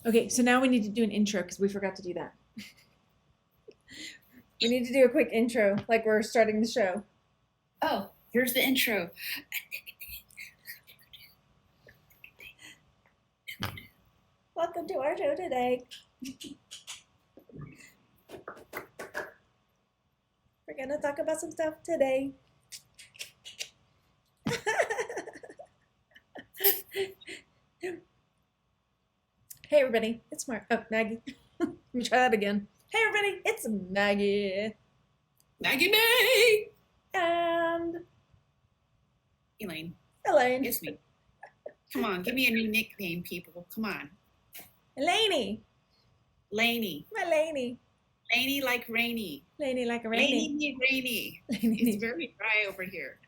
Okay, so now we need to do an intro because we forgot to do that. We need to do a quick intro, like we're starting the show. Oh, here's the intro. Welcome to our show today. We're gonna talk about some stuff today. Hey everybody, it's Maggie. Let me try that again. Hey everybody, it's Maggie. Maggie May! And Elaine. Elaine. It's me. Come on, give me a new nickname, people. Come on. Laney. Laney. My Laney. Laney like rainy. Laney like a rainy. Laney. It's very dry over here.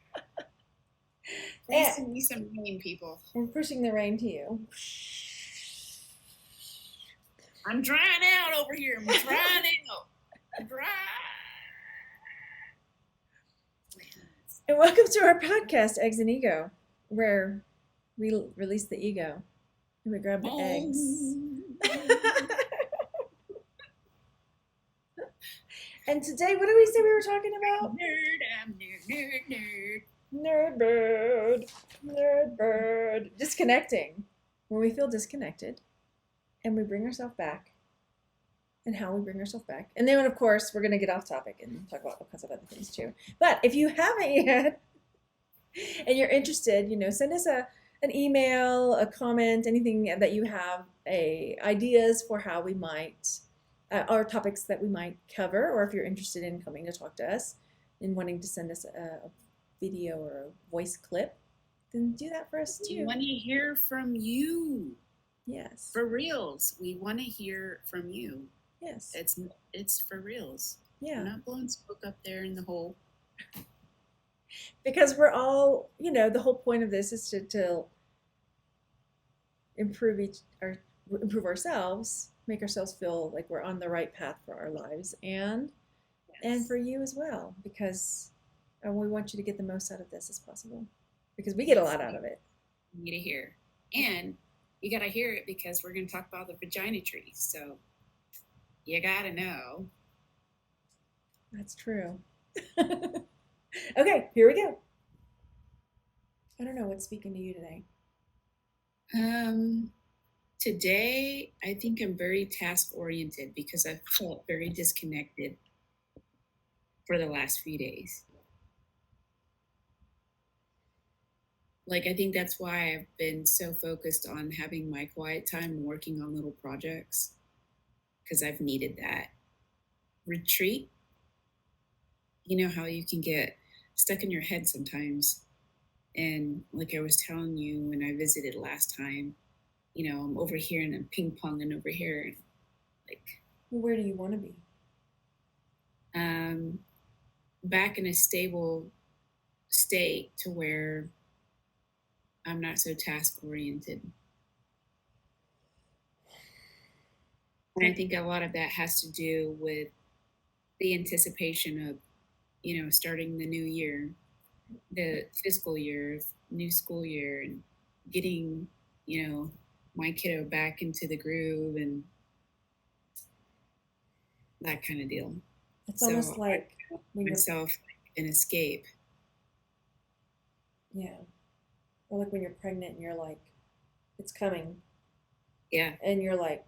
Please send me some rain, people. We're pushing the rain to you. I'm drying out over here. I'm drying out. I'm dry. And welcome to our podcast, Eggs and Ego, where we release the ego and we grab the eggs. And today, what did we say we were talking about? I'm nerd. Nerd bird. Disconnecting. When we feel disconnected and we bring ourselves back and how we bring ourselves back. And then, of course, we're going to get off topic and talk about all kinds of other things too. But if you haven't yet and you're interested, send us an email, a comment, anything that you have, ideas for how we might, or topics that we might cover, or if you're interested in coming to talk to us and wanting to send us a video or a voice clip, then do that for us too. We want to hear from you. Yes. For reals. We want to hear from you. Yes. It's for reals. Yeah. We're not blowing smoke up there in the hole. Because we're all, the whole point of this is to improve ourselves, make ourselves feel like we're on the right path for our lives and for you as well, because we want you to get the most out of this as possible, because we get a lot out of it. You need to hear, and you got to hear it because we're going to talk about the vagina tree. So you got to know. That's true. Okay, here we go. I don't know what's speaking to you today. Today, I think I'm very task oriented because I've felt very disconnected for the last few days. Like, I think that's why I've been so focused on having my quiet time working on little projects, because I've needed that retreat. You know how you can get stuck in your head sometimes. And like I was telling you when I visited last time, I'm over here and I'm ping ponging over here. And well, where do you want to be? Back in a stable state to where I'm not so task oriented. And I think a lot of that has to do with the anticipation of, starting the new year, the fiscal year, new school year, and getting, my kiddo back into the groove and that kind of deal. It's almost like when myself an escape. Yeah. Or like when you're pregnant and you're like, it's coming. Yeah. And you're like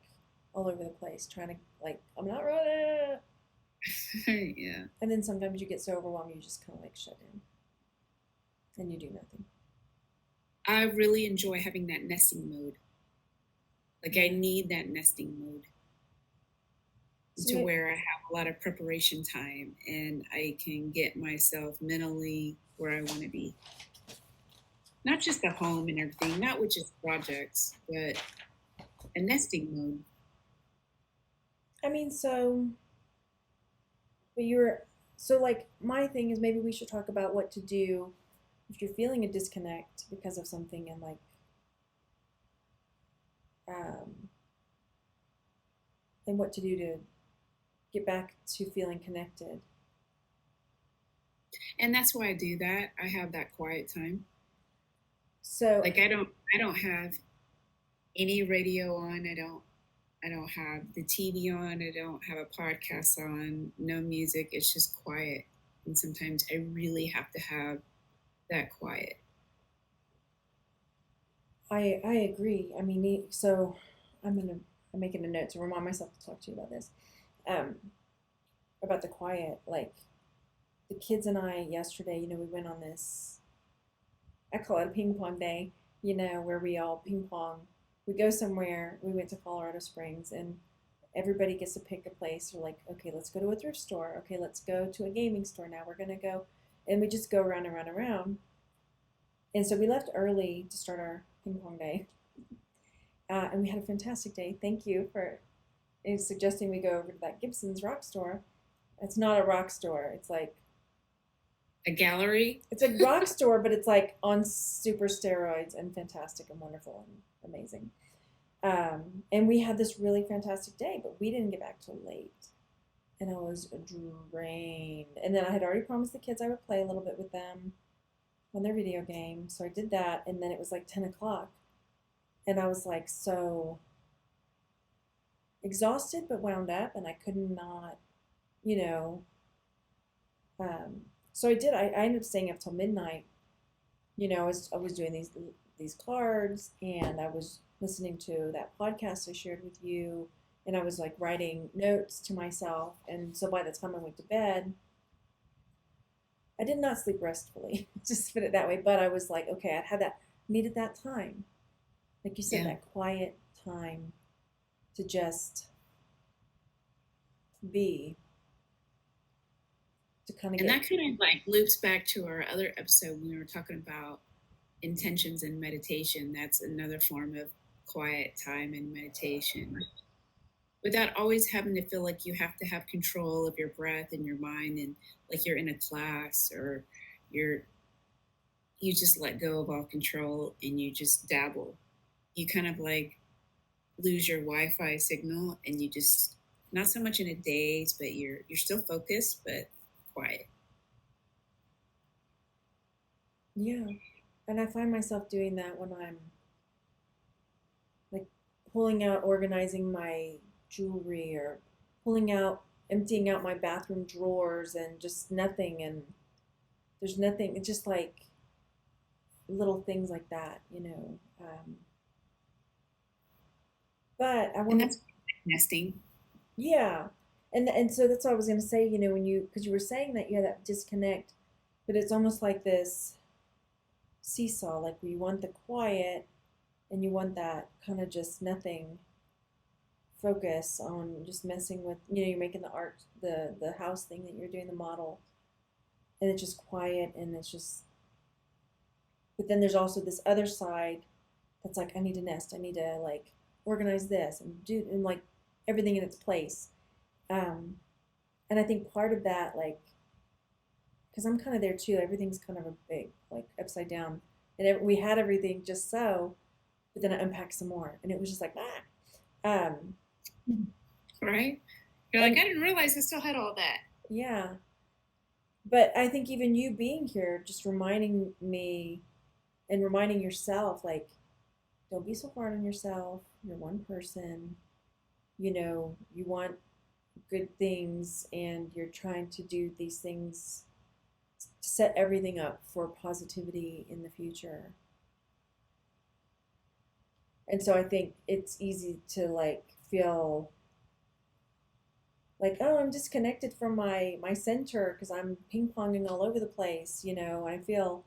all over the place trying to, like, I'm not ready. Yeah. And then sometimes you get so overwhelmed you just kind of like shut in and you do nothing. I really enjoy having that nesting mode. Like, I need that nesting mode to where I have a lot of preparation time and I can get myself mentally where I want to be. Not just the home and everything, not with just projects, but a nesting mode. I mean, like, my thing is maybe we should talk about what to do if you're feeling a disconnect because of something, and like, and what to do to get back to feeling connected. And that's why I do that. I have that quiet time. So like I don't have any radio on. I don't I don't have the TV on. I don't have a podcast on. No music. It's just quiet. And sometimes I really have to have that quiet. I agree. I mean, so I'm making a note to remind myself to talk to you about this, um, about the quiet. Like the kids and I yesterday, we went on this. I call it a ping pong day. Where we all ping pong. We go somewhere. We went to Colorado Springs, and everybody gets to pick a place. We're like, okay, let's go to a thrift store. Okay, let's go to a gaming store. Now we're gonna go, and we just go around and around and around. And so we left early to start our ping pong day, and we had a fantastic day. Thank you for suggesting we go over to that Gibson's rock store. It's not a rock store. A gallery. It's a rock store, but it's like on super steroids and fantastic and wonderful and amazing. And we had this really fantastic day, but we didn't get back till late. And I was drained. And then I had already promised the kids I would play a little bit with them on their video game. So I did that. And then it was like 10 o'clock. And I was like so exhausted, but wound up. And I could not, you know. So I did. I ended up staying up till midnight. I was doing these cards, and I was listening to that podcast I shared with you, and I was like writing notes to myself. And so by the time I went to bed, I did not sleep restfully, just put it that way. But I was like, okay, I had that needed that time, like you said, Yeah. that quiet time to just be, to kind of And get. that kind of like loops back to our other episode when we were talking about intentions and meditation. That's another form of quiet time and meditation without always having to feel like you have to have control of your breath and your mind and like you're in a class or you're you just let go of all control and you just dabble. You kind of like lose your Wi-Fi signal and you just not so much in a daze, but you're still focused but quiet. Yeah, and I find myself doing that when I'm like pulling out, organizing my jewelry, or emptying out my bathroom drawers, and just nothing. And there's nothing. It's just like little things like that. But I And want to, that's nesting. yeah. And so that's what I was gonna say. Because you were saying that you had that disconnect, but it's almost like this seesaw. Like you want the quiet, and you want that kind of just nothing focus on just messing with, you're making the art, the house thing that you're doing, the model, and it's just quiet, and it's just. But then there's also this other side that's like, I need to nest, I need to like organize this and do, and like everything in its place. Um and I think part of that, like, because I'm kind of there too, everything's kind of a big like upside down, and we had everything just so, but then I unpacked some more, and it was just like, um Right? You're like, and I didn't realize I still had all that. yeah. But I think even you being here, just reminding me and reminding yourself, like, don't be so hard on yourself. You're one person. You want good things, and you're trying to do these things to set everything up for positivity in the future. And so I think it's easy to like feel like, oh, I'm disconnected from my center because I'm ping ponging all over the place. I feel.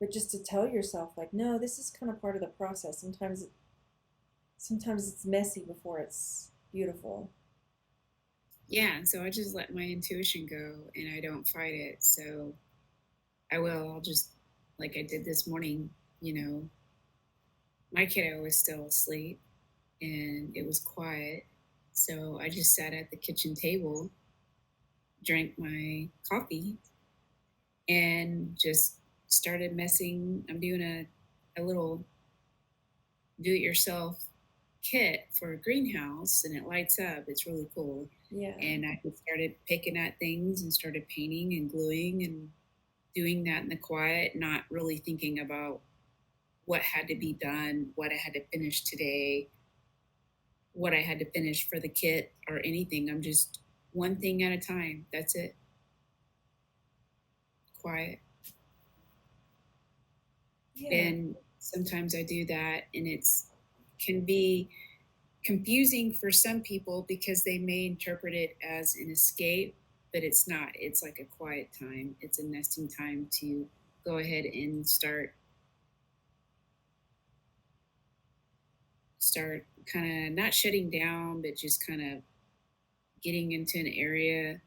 But just to tell yourself, like, no, this is kind of part of the process. Sometimes it's messy before it's beautiful. Yeah, and so I just let my intuition go and I don't fight it. So I'll just, like I did this morning, you know, my kiddo was still asleep and it was quiet. So I just sat at the kitchen table, drank my coffee, and just started messing. I'm doing a little do it yourself kit for a greenhouse and it lights up. It's really cool. Yeah. And I just started picking at things and started painting and gluing and doing that in the quiet, not really thinking about what had to be done, what I had to finish today. what I had to finish for the kit or anything. I'm just one thing at a time. That's it. Quiet. Yeah. And sometimes I do that, and it's can be confusing for some people because they may interpret it as an escape, but it's not. It's like a quiet time. It's a nesting time to go ahead and start kind of not shutting down, but just kind of getting into an area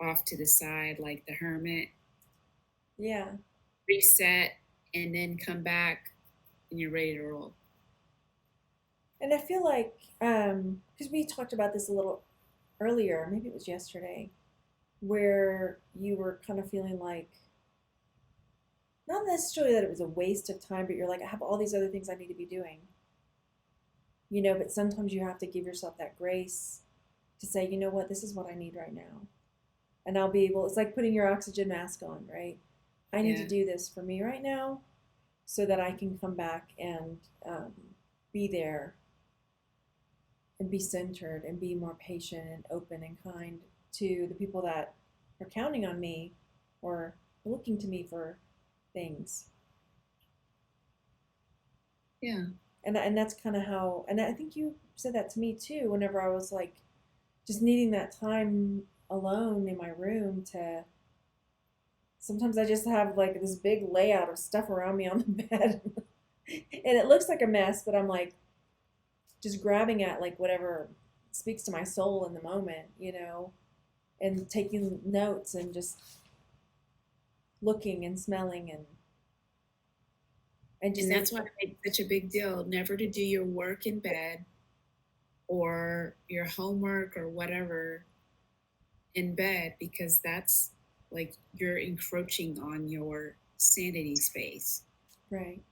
off to the side, like the hermit, Yeah. reset, and then come back and you're ready to roll. And I feel like, because we talked about this a little earlier, maybe it was yesterday, where you were kind of feeling like, not necessarily that it was a waste of time, but you're like, I have all these other things I need to be doing, but sometimes you have to give yourself that grace to say, you know what, this is what I need right now. And I'll be able, it's like putting your oxygen mask on, right? I need to Yeah. do this for me right now so that I can come back and be there and be centered and be more patient and open and kind to the people that are counting on me or looking to me for things. Yeah. And that's kind of how, and I think you said that to me too, whenever I was like just needing that time alone in my room to, sometimes I just have like this big layout of stuff around me on the bed. And it looks like a mess, but I'm like just grabbing at like whatever speaks to my soul in the moment, and taking notes and just looking and smelling and just And like, that's why I make such a big deal never to do your work in bed or your homework or whatever in bed, because that's like you're encroaching on your sanity space, right.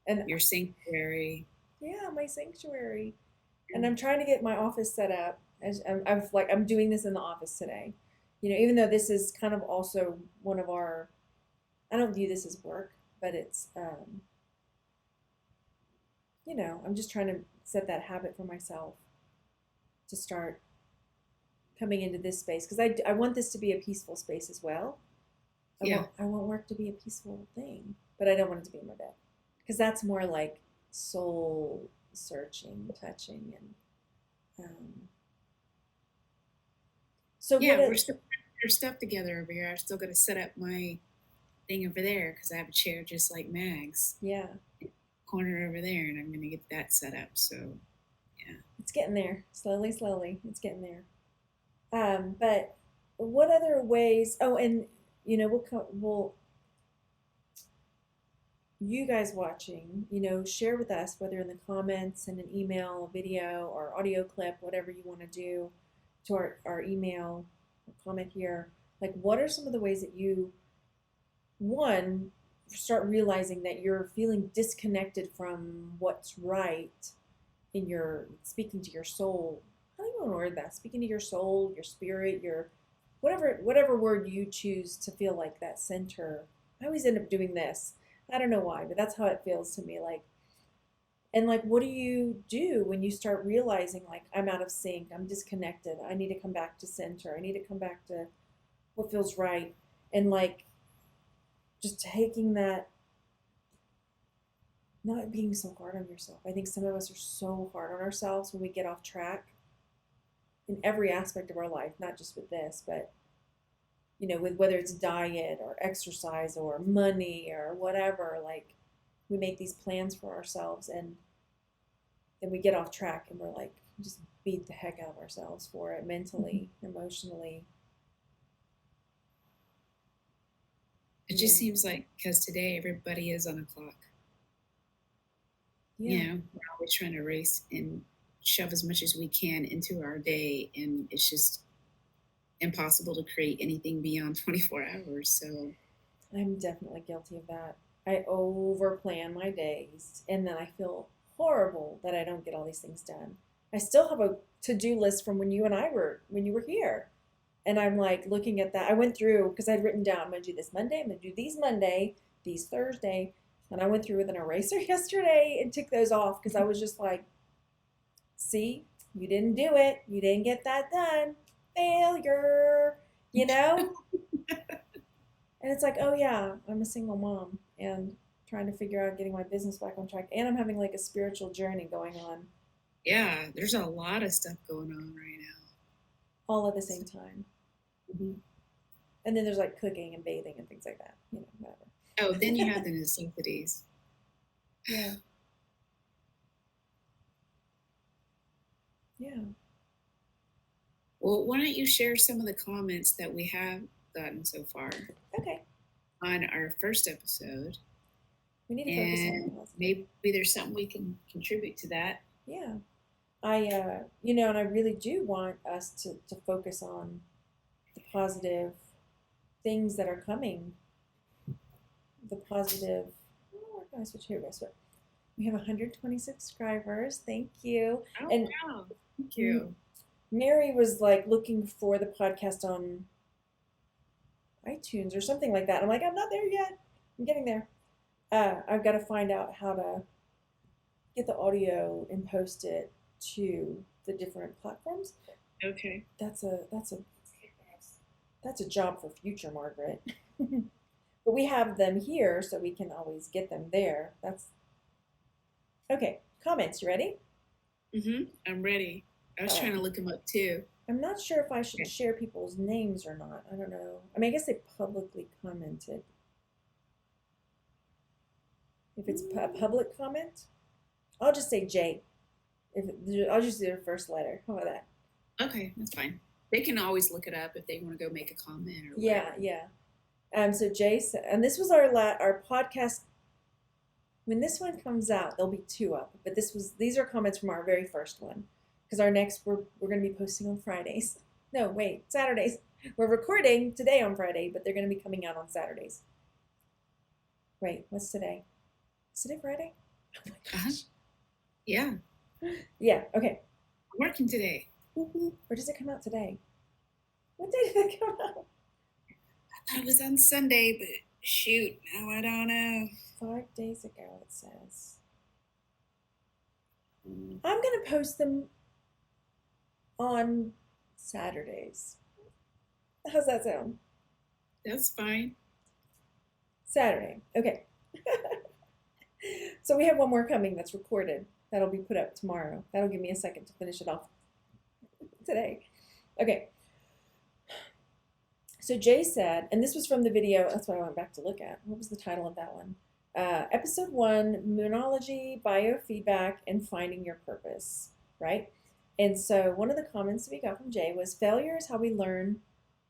And your sanctuary. yeah, my sanctuary. And I'm trying to get my office set up. I'm doing this in the office today. Even though this is kind of also one of our, I don't view this as work, but it's, I'm just trying to set that habit for myself to start coming into this space because I want this to be a peaceful space as well. Yeah. I want work to be a peaceful thing, but I don't want it to be in my bed because that's more like soul searching, touching, and so what? Yeah, we're still putting our stuff together over here. I still got to set up my thing over there because I have a chair just like Mag's Yeah, corner over there, and I'm going to get that set up. So, yeah. it's getting there slowly, slowly. It's getting there. But what other ways? Oh, and we'll you guys watching, share with us whether in the comments and an email, a video, or audio clip, whatever you want to do to our email or comment here. Like, what are some of the ways that you, one, start realizing that you're feeling disconnected from what's right in your speaking to your soul? How do you want to word that? Speaking to your soul, your spirit, your whatever word you choose to feel like that center. I always end up doing this. I don't know why, but that's how it feels to me. Like, and like, what do you do when you start realizing like I'm out of sync, I'm disconnected, I need to come back to center, I need to come back to what feels right, and like just taking that, not being so hard on yourself. I think some of us are so hard on ourselves when we get off track in every aspect of our life, not just with this, but with whether it's diet or exercise or money or whatever, like we make these plans for ourselves and then we get off track and we're like, just beat the heck out of ourselves for it mentally, emotionally. It just seems like because today everybody is on a clock. Yeah. We're always trying to race and shove as much as we can into our day, and it's just impossible to create anything beyond 24 hours. So I'm definitely guilty of that. I over plan my days and then I feel horrible that I don't get all these things done. I still have a to-do list from when you were here. And I'm like looking at that. I went through because I'd written down, I'm gonna do this Monday, I'm gonna do these Monday, these Thursday. And I went through with an eraser yesterday and took those off because I was just like, See, you didn't do it. You didn't get that done. Failure, you know? And it's like, oh yeah, I'm a single mom and trying to figure out getting my business back on track. And I'm having like a spiritual journey going on Yeah, there's a lot of stuff going on right all at the same time. now. And then there's like cooking and bathing and things like that, Oh, then you whatever. have the necessities. Yeah, yeah. Well, why don't you share some of the comments that we have gotten so far Okay. on our first episode? We need to focus on the And positive. maybe there's something we can contribute to that. Yeah. And I really do want us to focus on the positive things that are coming, the positive. Oh, we're going to switch here, guys. We have 120 subscribers. Thank you. Oh, And wow. Thank you. Mary was like looking for the podcast on iTunes or something like that. I'm like, I'm not there yet. I'm getting there. I've got to find out how to get the audio and post it to the different platforms. Okay. That's a job for future Margaret. But we have them here, so we can always get them there. That's okay. Comments, you ready? I'm ready. I was Uh, trying to look them up too. I'm not sure if I should Okay. share people's names or not. I don't know. I mean, I guess they publicly commented. If it's a public comment, I'll just say J. If I'll just do their first letter. How about that? Okay, that's fine. They can always look it up if they want to go make a comment or Yeah, whatever. yeah. So Jay said, and this was our podcast. When this one comes out, there'll be two up. But these are comments from our very first one, because our next we're going to be posting on Fridays. No, wait, Saturdays. We're recording today on Friday, but they're going to be coming out on Saturdays. Wait, what's today? Is today Friday? Oh my Uh-huh. gosh. Yeah, Yeah. Okay. I'm working today. Or does it come out today? What day did it come out? I thought it was on Sunday, but shoot, now I don't know. 5 days ago, it says. Mm, I'm going to post them on Saturdays. How's that sound? That's fine. Saturday. Okay. So we have one more coming that's recorded. That'll be put up tomorrow. That'll give me a second to finish it off today. Okay. So Jay said, and this was from the video, that's what I went back to look at. What was the title of that one? Episode 1, Moonology, Biofeedback, and Finding Your Purpose, right? And so one of the comments we got from Jay was, failure is how we learn.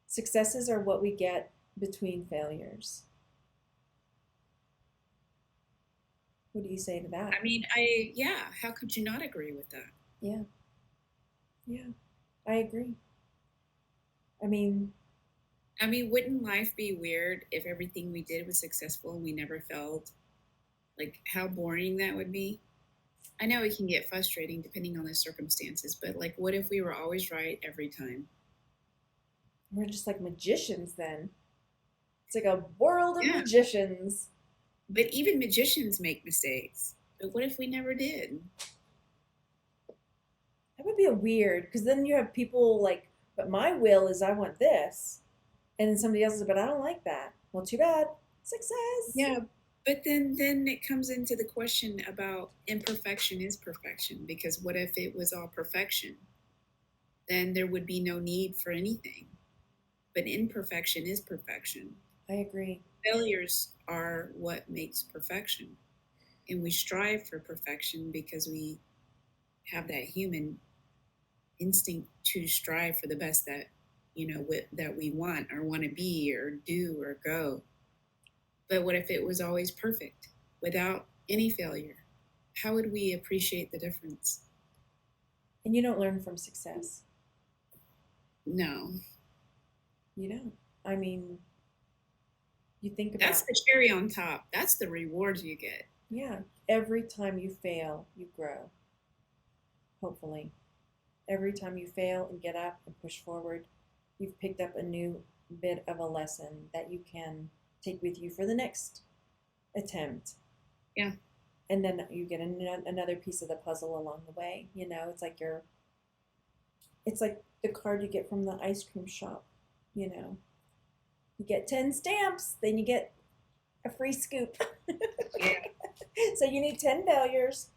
Successes are what we get between failures. What do you say to that? I mean, how could you not agree with that? Yeah. Yeah. I agree. I mean, Wouldn't life be weird if everything we did was successful and we never failed? Like, how boring that would be? I know it can get frustrating depending on the circumstances, but like, what if we were always right every time? we're just like magicians then. It's like a world of Yeah, magicians. but even magicians make mistakes. But what if we never did? That would be a weird, because then you have people like, but my will is I want this. And then somebody else is, but I don't like that. Well, too bad. Success. Yeah, but then it comes into the question about imperfection is perfection, because what if it was all perfection? Then there would be no need for anything. But imperfection is perfection. I agree. Failures are what makes perfection. And we strive for perfection because we have that human instinct to strive for the best that that we want or want to be or do or go. But what if it was always perfect without any failure? How would we appreciate the difference? And you don't learn from success. No. You don't. I mean, you think That's about, the cherry on top. That's the reward you get. yeah, every time you fail, you grow. Hopefully. Every time you fail and get up and push forward, you've picked up a new bit of a lesson that you can take with you for the next attempt. Yeah. and then you get another piece of the puzzle along the way. You know, it's like the card you get from the ice cream shop. You know, you get 10 stamps, then you get a free scoop. Yeah. So you need 10 failures,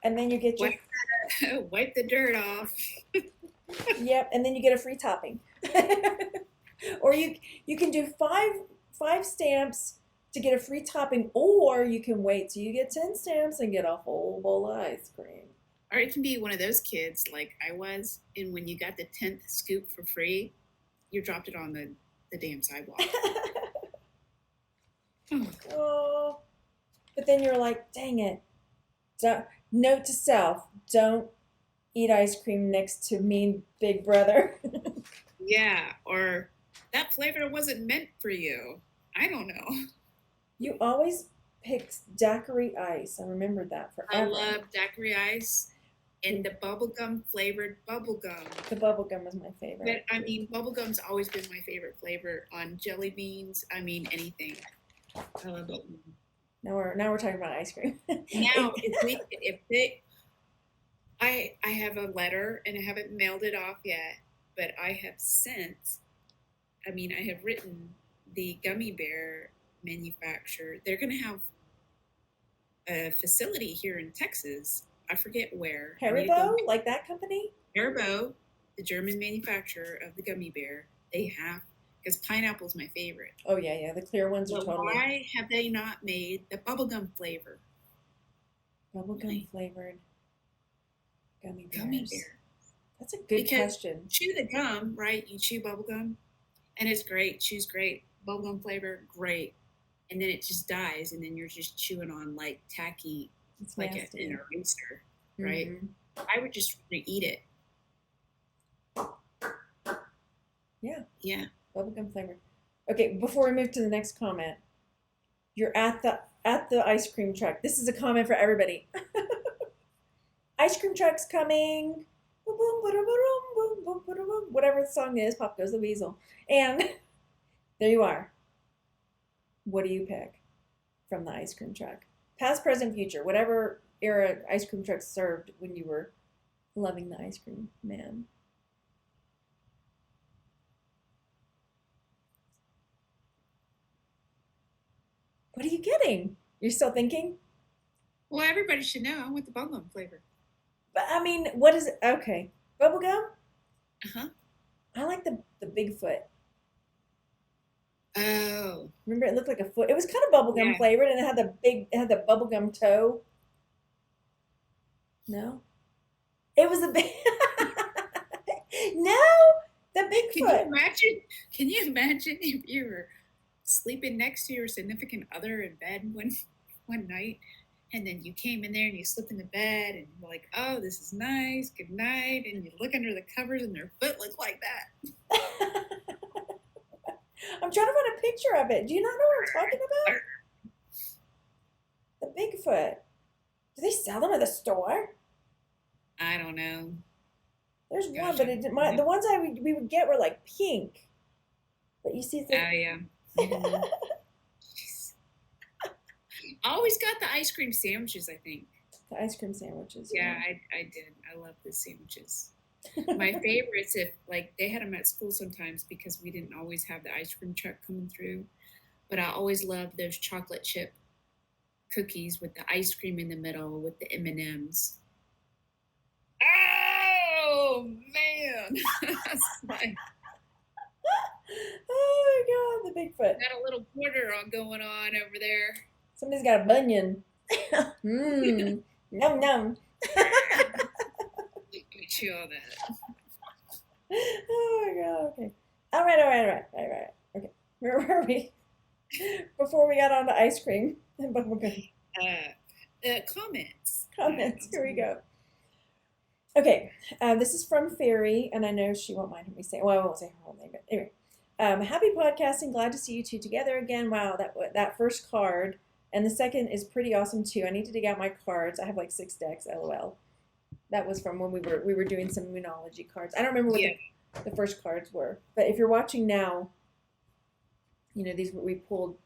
and then you get your Wipe the dirt off. yep, and then you get a free topping. Or you can do five stamps to get a free topping, or you can wait till you get 10 stamps and get a whole bowl of ice cream. Or it can be one of those kids like I was, and when you got the 10th scoop for free, you dropped it on the damn sidewalk. Oh, but then you're like, dang it. Note to self, don't eat ice cream next to mean big brother. Yeah, or that flavor wasn't meant for you. I don't know. You always pick daiquiri ice. I remember that I forever. love daiquiri ice and the bubblegum flavored bubblegum. The bubblegum was my favorite. But I mean, bubblegum's always been my favorite flavor on jelly beans. I mean, anything. I love it. Now we're talking about ice cream. Now, I have a letter and I haven't mailed it off yet, but I have sent. I mean, I have written the gummy bear manufacturer. They're going to have a facility here in Texas. I forget where. Haribo, like that company? Haribo, the German manufacturer of the gummy bear, they have, because pineapple's my favorite. Oh yeah, the clear ones are But totally. why have they not made the bubblegum flavor? Bubblegum flavored gummy bears. Gummy bear. That's a good Because question. chew the gum, right? You chew bubblegum, and it's great. Chew's great. Bubblegum flavor, great. And then it just dies, and then you're just chewing on like tacky, It's like nasty. an eraser, right? Mhm. I would just eat it. Yeah. Yeah. Bubblegum flavored. Okay, before we move to the next comment, you're at the ice cream truck. This is a comment for everybody. Ice cream truck's coming. Whatever the song is, Pop Goes the Weasel. And there you are. What do you pick from the ice cream truck? Past, present, future. Whatever era ice cream trucks served when you were loving the ice cream man. What are you getting? You're still thinking? Well, everybody should know. I want the bubblegum flavor. But I mean, what is it? Okay. Bubblegum? Uh-huh. I like the Bigfoot. Oh. Remember, it looked like a foot. It was kind of bubblegum flavored, and it had the bubblegum toe. No, it was a big. No, the Bigfoot. Can you imagine if you were sleeping next to your significant other in bed one night, and then you came in there and you slipped in the bed, and you're like, "Oh, this is nice. Good night," and you look under the covers, and their foot looks like that. I'm trying to find a picture of it. Do you not know what I'm talking about? The Bigfoot. Do they sell them at the store? I don't know. There's one, but the ones we would get were like pink. But you see, it's like, oh yeah. Mm-hmm. I always got the ice cream sandwiches. I think the ice cream sandwiches. Yeah, I did. I love the sandwiches. My favorites, if like they had them at school sometimes because we didn't always have the ice cream truck coming through, but I always loved those chocolate chip cookies with the ice cream in the middle with the M&Ms. Oh man, that's like, oh my god, the Bigfoot. Got a little porter going on over there. Somebody's got a bunion. Mmm, num num. Let me chew all that. Oh my god. Okay. All right. Okay. Where were we? Before we got on to ice cream and bubblegum. Comments. Here we go. Okay. This is from Fairy, and I know she won't mind me saying. Well, I won't say her whole name, but anyway. Happy podcasting. Glad to see you two together again. Wow, that first card, and the second is pretty awesome too. I need to dig out my cards. I have like 6 decks. LOL. That was from when we were doing some Moonology cards. I don't remember what the first cards were, but if you're watching now, you know these we pulled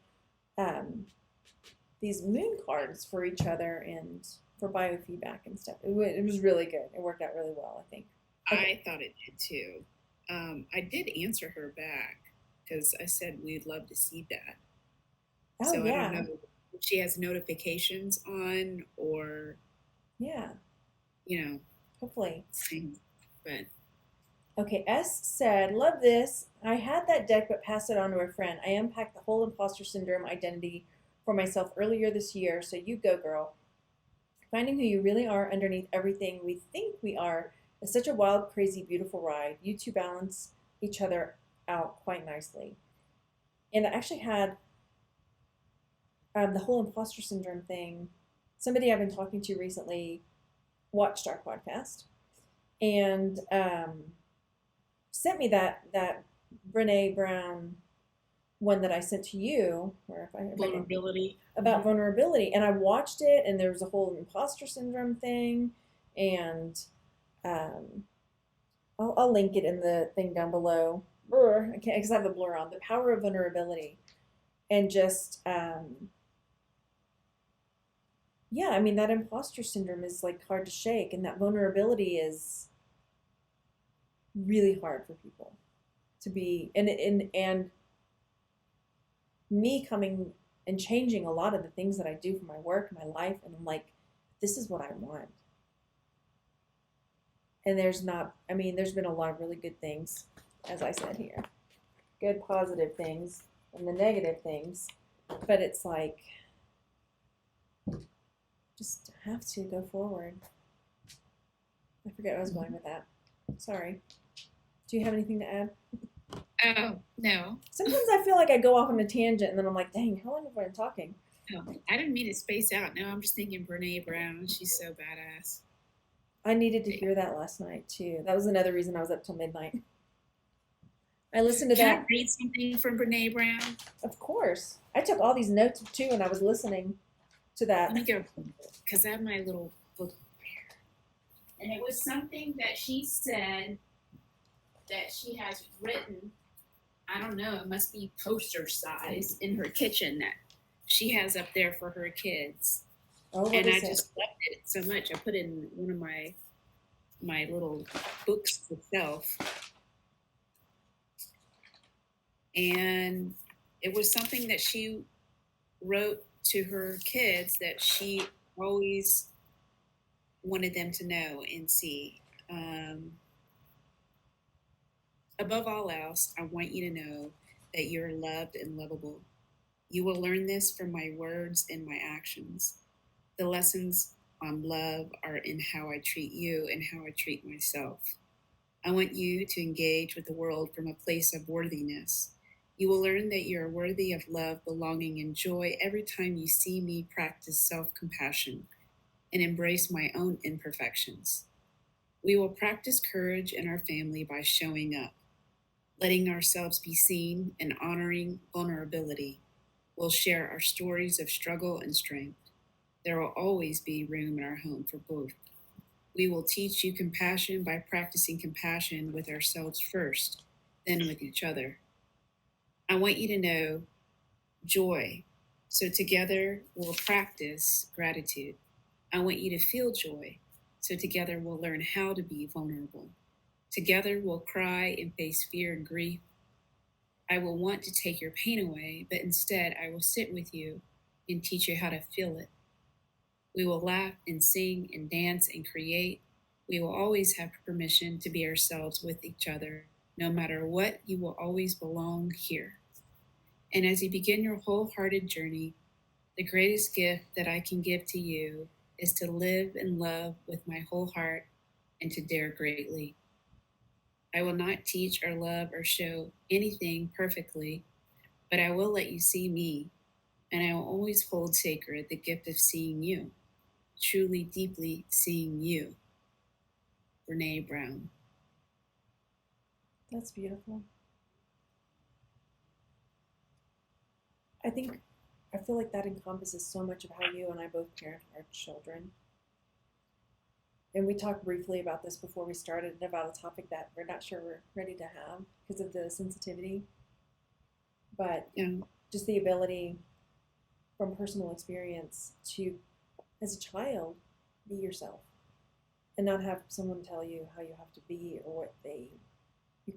these moon cards for each other and for biofeedback and stuff. It was really good. It worked out really well, I think. Okay. I thought it did too. I did answer her back because I said we'd love to see that. Oh So I don't know yeah, if she has notifications on or, yeah. you know, Hopefully. things. But Okay, S said, love this. I had that deck but passed it on to a friend. I unpacked the whole imposter syndrome identity for myself earlier this year, so you go, girl. Finding who you really are underneath everything we think we are is such a wild, crazy, beautiful ride. You two balance each other out quite nicely. And I actually had the whole imposter syndrome thing. Somebody I've been talking to recently watched our podcast and sent me that Brene Brown one that I sent to you, or if I can, vulnerability. about vulnerability, and I watched it, and there was a whole imposter syndrome thing, and um, I'll link it in the thing down below. Blur, I can't because I have the blur on. The power of vulnerability, and just yeah, I mean that imposter syndrome is like hard to shake, and that vulnerability is really hard for people to be, and me coming and changing a lot of the things that I do for my work, my life, and I'm like, this is what I want. And there's not, I mean, there's been a lot of really good things, as I said here, good positive things and the negative things, but it's like, just have to go forward. I forget where I was going with that. Sorry. Do you have anything to add? Oh, no. Sometimes I feel like I go off on a tangent and then I'm like, dang, how long have I been talking? No, I didn't mean to space out. No, I'm just thinking Brene Brown. She's so badass. I needed to hear that last night too. That was another reason I was up till midnight. I listened to Can I that, read something from Brene Brown? of course. I took all these notes too when I was listening to Let that. me go because I have my little book here. And it was something that she said that she has written. I don't know, it must be poster size in her kitchen that she has up there for her kids. Oh, what And I is it? just loved it so much. I put it in one of my little books itself. And it was something that she wrote to her kids that she always wanted them to know and see. Above all else, I want you to know that you're loved and lovable. You will learn this from my words and my actions. The lessons on love are in how I treat you and how I treat myself. I want you to engage with the world from a place of worthiness. You will learn that you are worthy of love, belonging, and joy every time you see me practice self compassion and embrace my own imperfections. We will practice courage in our family by showing up, letting ourselves be seen, and honoring vulnerability. We'll share our stories of struggle and strength. There will always be room in our home for both. We will teach you compassion by practicing compassion with ourselves first, then with each other. I want you to know joy. So together we'll practice gratitude. I want you to feel joy. So together we'll learn how to be vulnerable. Together we'll cry and face fear and grief. I will want to take your pain away, but instead I will sit with you and teach you how to feel it. We will laugh and sing and dance and create. We will always have permission to be ourselves with each other. No matter what, you will always belong here. And as you begin your wholehearted journey, the greatest gift that I can give to you is to live and love with my whole heart and to dare greatly. I will not teach or love or show anything perfectly, but I will let you see me, and I will always hold sacred the gift of seeing you, truly, deeply seeing you. Brene Brown. That's beautiful. I think I feel like that encompasses so much of how you and I both parent our children. And we talked briefly about this before we started about a topic that we're not sure we're ready to have because of the sensitivity. But Yeah. just the ability from personal experience to, as a child, be yourself and not have someone tell you how you have to be or you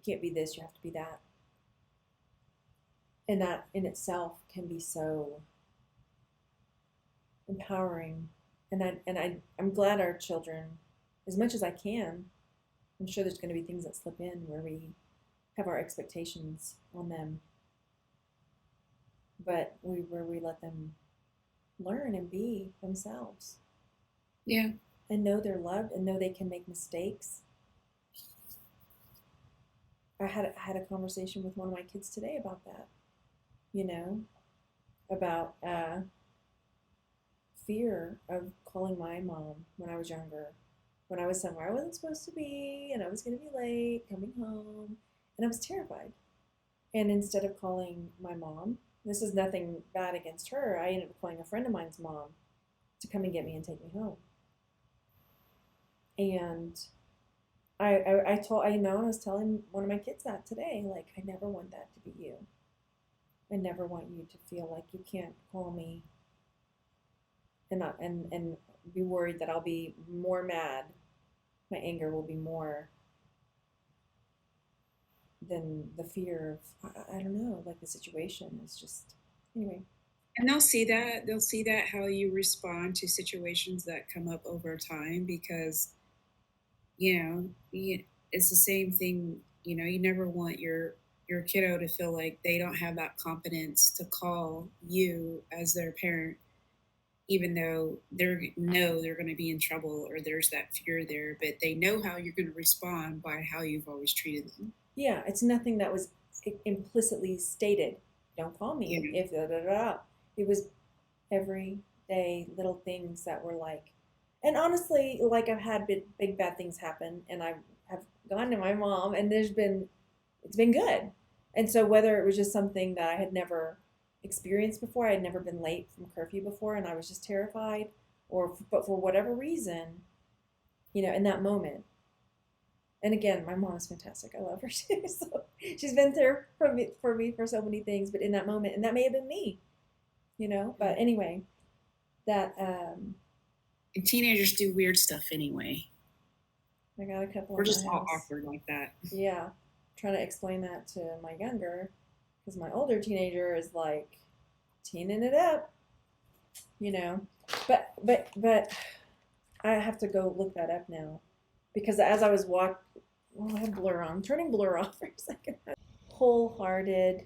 can't be this, you have to be that. And that in itself can be so empowering. I'm glad our children, as much as I can, I'm sure there's going to be things that slip in where we have our expectations on them, but where we let them learn and be themselves Yeah. and know they're loved and know they can make mistakes. I had a conversation with one of my kids today about that, about fear of calling my mom when I was younger, when I was somewhere I wasn't supposed to be, and I was going to be late coming home, and I was terrified. And instead of calling my mom, this is nothing bad against her, I ended up calling a friend of mine's mom to come and get me and take me home. And I was telling one of my kids that today, like, I never want that to be you. I never want you to feel like you can't call me and be worried that I'll be more mad. My anger will be more than the fear of I don't know, like the situation is just anyway. And they'll see that how you respond to situations that come up over time, because it's the same thing. You never want your kiddo to feel like they don't have that confidence to call you as their parent, even though they're going to be in trouble, or there's that fear there, but they know how you're going to respond by how you've always treated them. Yeah, it's nothing that was implicitly stated. Don't call me Yeah. if da da da. It was everyday little things that were like, and honestly, like I've had big bad things happen, and I have gone to my mom, and it's been good. And so whether it was just something that I had never experienced before, I had never been late from curfew before, and I was just terrified, but for whatever reason, in that moment. And again, my mom is fantastic. I love her too. So she's been there for me for so many things, but in that moment, and that may have been me. But anyway, that And teenagers do weird stuff anyway. I got a couple We're in just my all house. awkward like that. Yeah, trying to explain that to my younger, because my older teenager is like teening it up, you know. But I have to go look that up now, because as I was I have blur on. I'm turning blur off for a second. Wholehearted,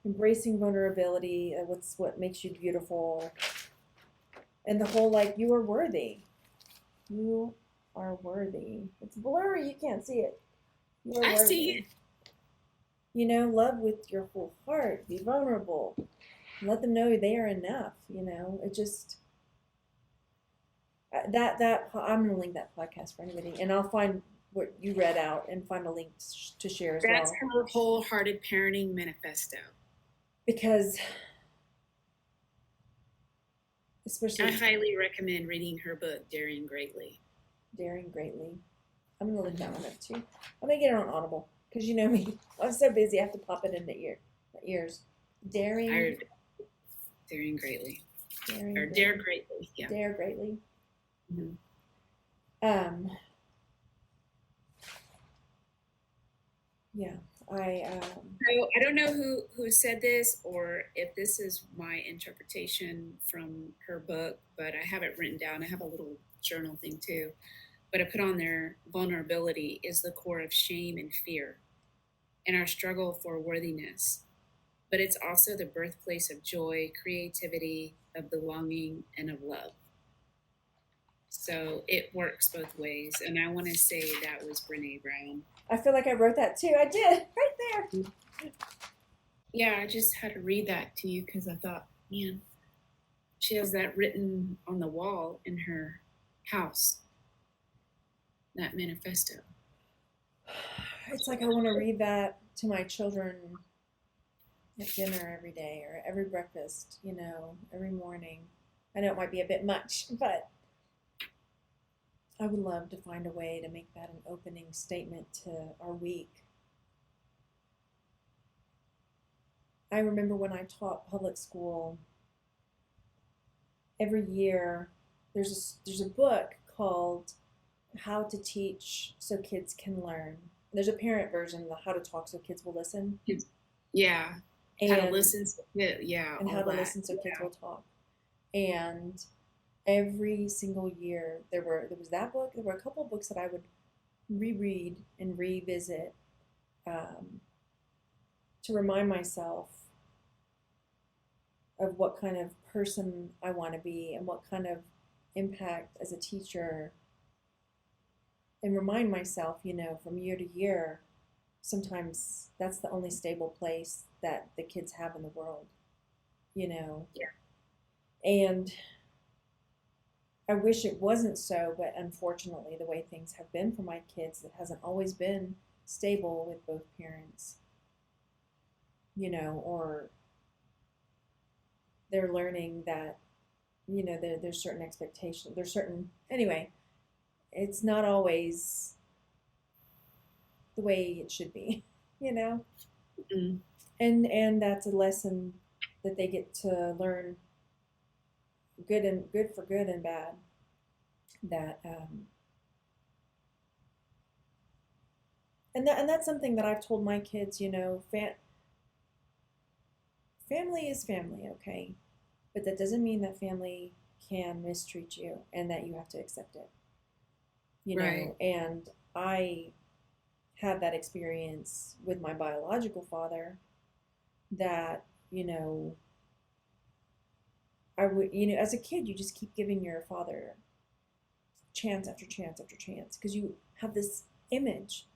embracing vulnerability. What makes you beautiful, and the whole like you are worthy. You are worthy. It's blurry. You can't see it. You are I worthy. see it. Love with your whole heart. Be vulnerable. Let them know they are enough. It just that I'm gonna link that podcast for anybody, and I'll find what you read out and find a link to share as That's well. her Wholehearted Parenting Manifesto. Because I especially highly recommend reading her book, Daring Greatly. Daring Greatly. I'm gonna link that one up too. I'm gonna get it on Audible because you know me. I'm so busy. I have to pop it in the ears. Daring. Daring Greatly. Daring Or Greatly. Dare Greatly. Yeah. Dare Greatly. Mm-hmm. Yeah. I So I don't know who said this, or if this is my interpretation from her book, but I have it written down. I have a little journal thing too. But I put on there, vulnerability is the core of shame and fear and our struggle for worthiness. But it's also the birthplace of joy, creativity, of belonging, and of love. So it works both ways. And I want to say that was Brene Brown. feel like I wrote that too. I did right there. Yeah, I just had to read that to you because I thought, man, she has that written on the wall in her house, that manifesto. It's like I want to read that to my children at dinner every day or every breakfast, every morning. I know it might be a bit much, but I would love to find a way to make that an opening statement to our week. I remember when I taught public school every year there's a book called How to Teach So Kids Can Learn. There's a parent version, the How to Talk So Kids Will Listen, Yeah. How to and listen. Yeah, and How all to that. Listen So Kids Will Talk. And every single year there was that book. There were a couple of books that I would reread and revisit, um, to remind myself of what kind of person I want to be and what kind of impact as a teacher, and remind myself, from year to year, sometimes that's the only stable place that the kids have in the world, you know. Yeah. And I wish it wasn't so, but unfortunately, the way things have been for my kids, it hasn't always been stable with both parents, or they're learning that, there's certain expectations, there's certain, anyway, it's not always the way it should be, you know? Mm. And that's a lesson that they get to learn, good for good and bad, that and that's something that I've told my kids, family is family, okay? But that doesn't mean that family can mistreat you and that you have to accept it, Right. and I had that experience with my biological father, that, I would, as a kid, you just keep giving your father chance after chance after chance because you have this image.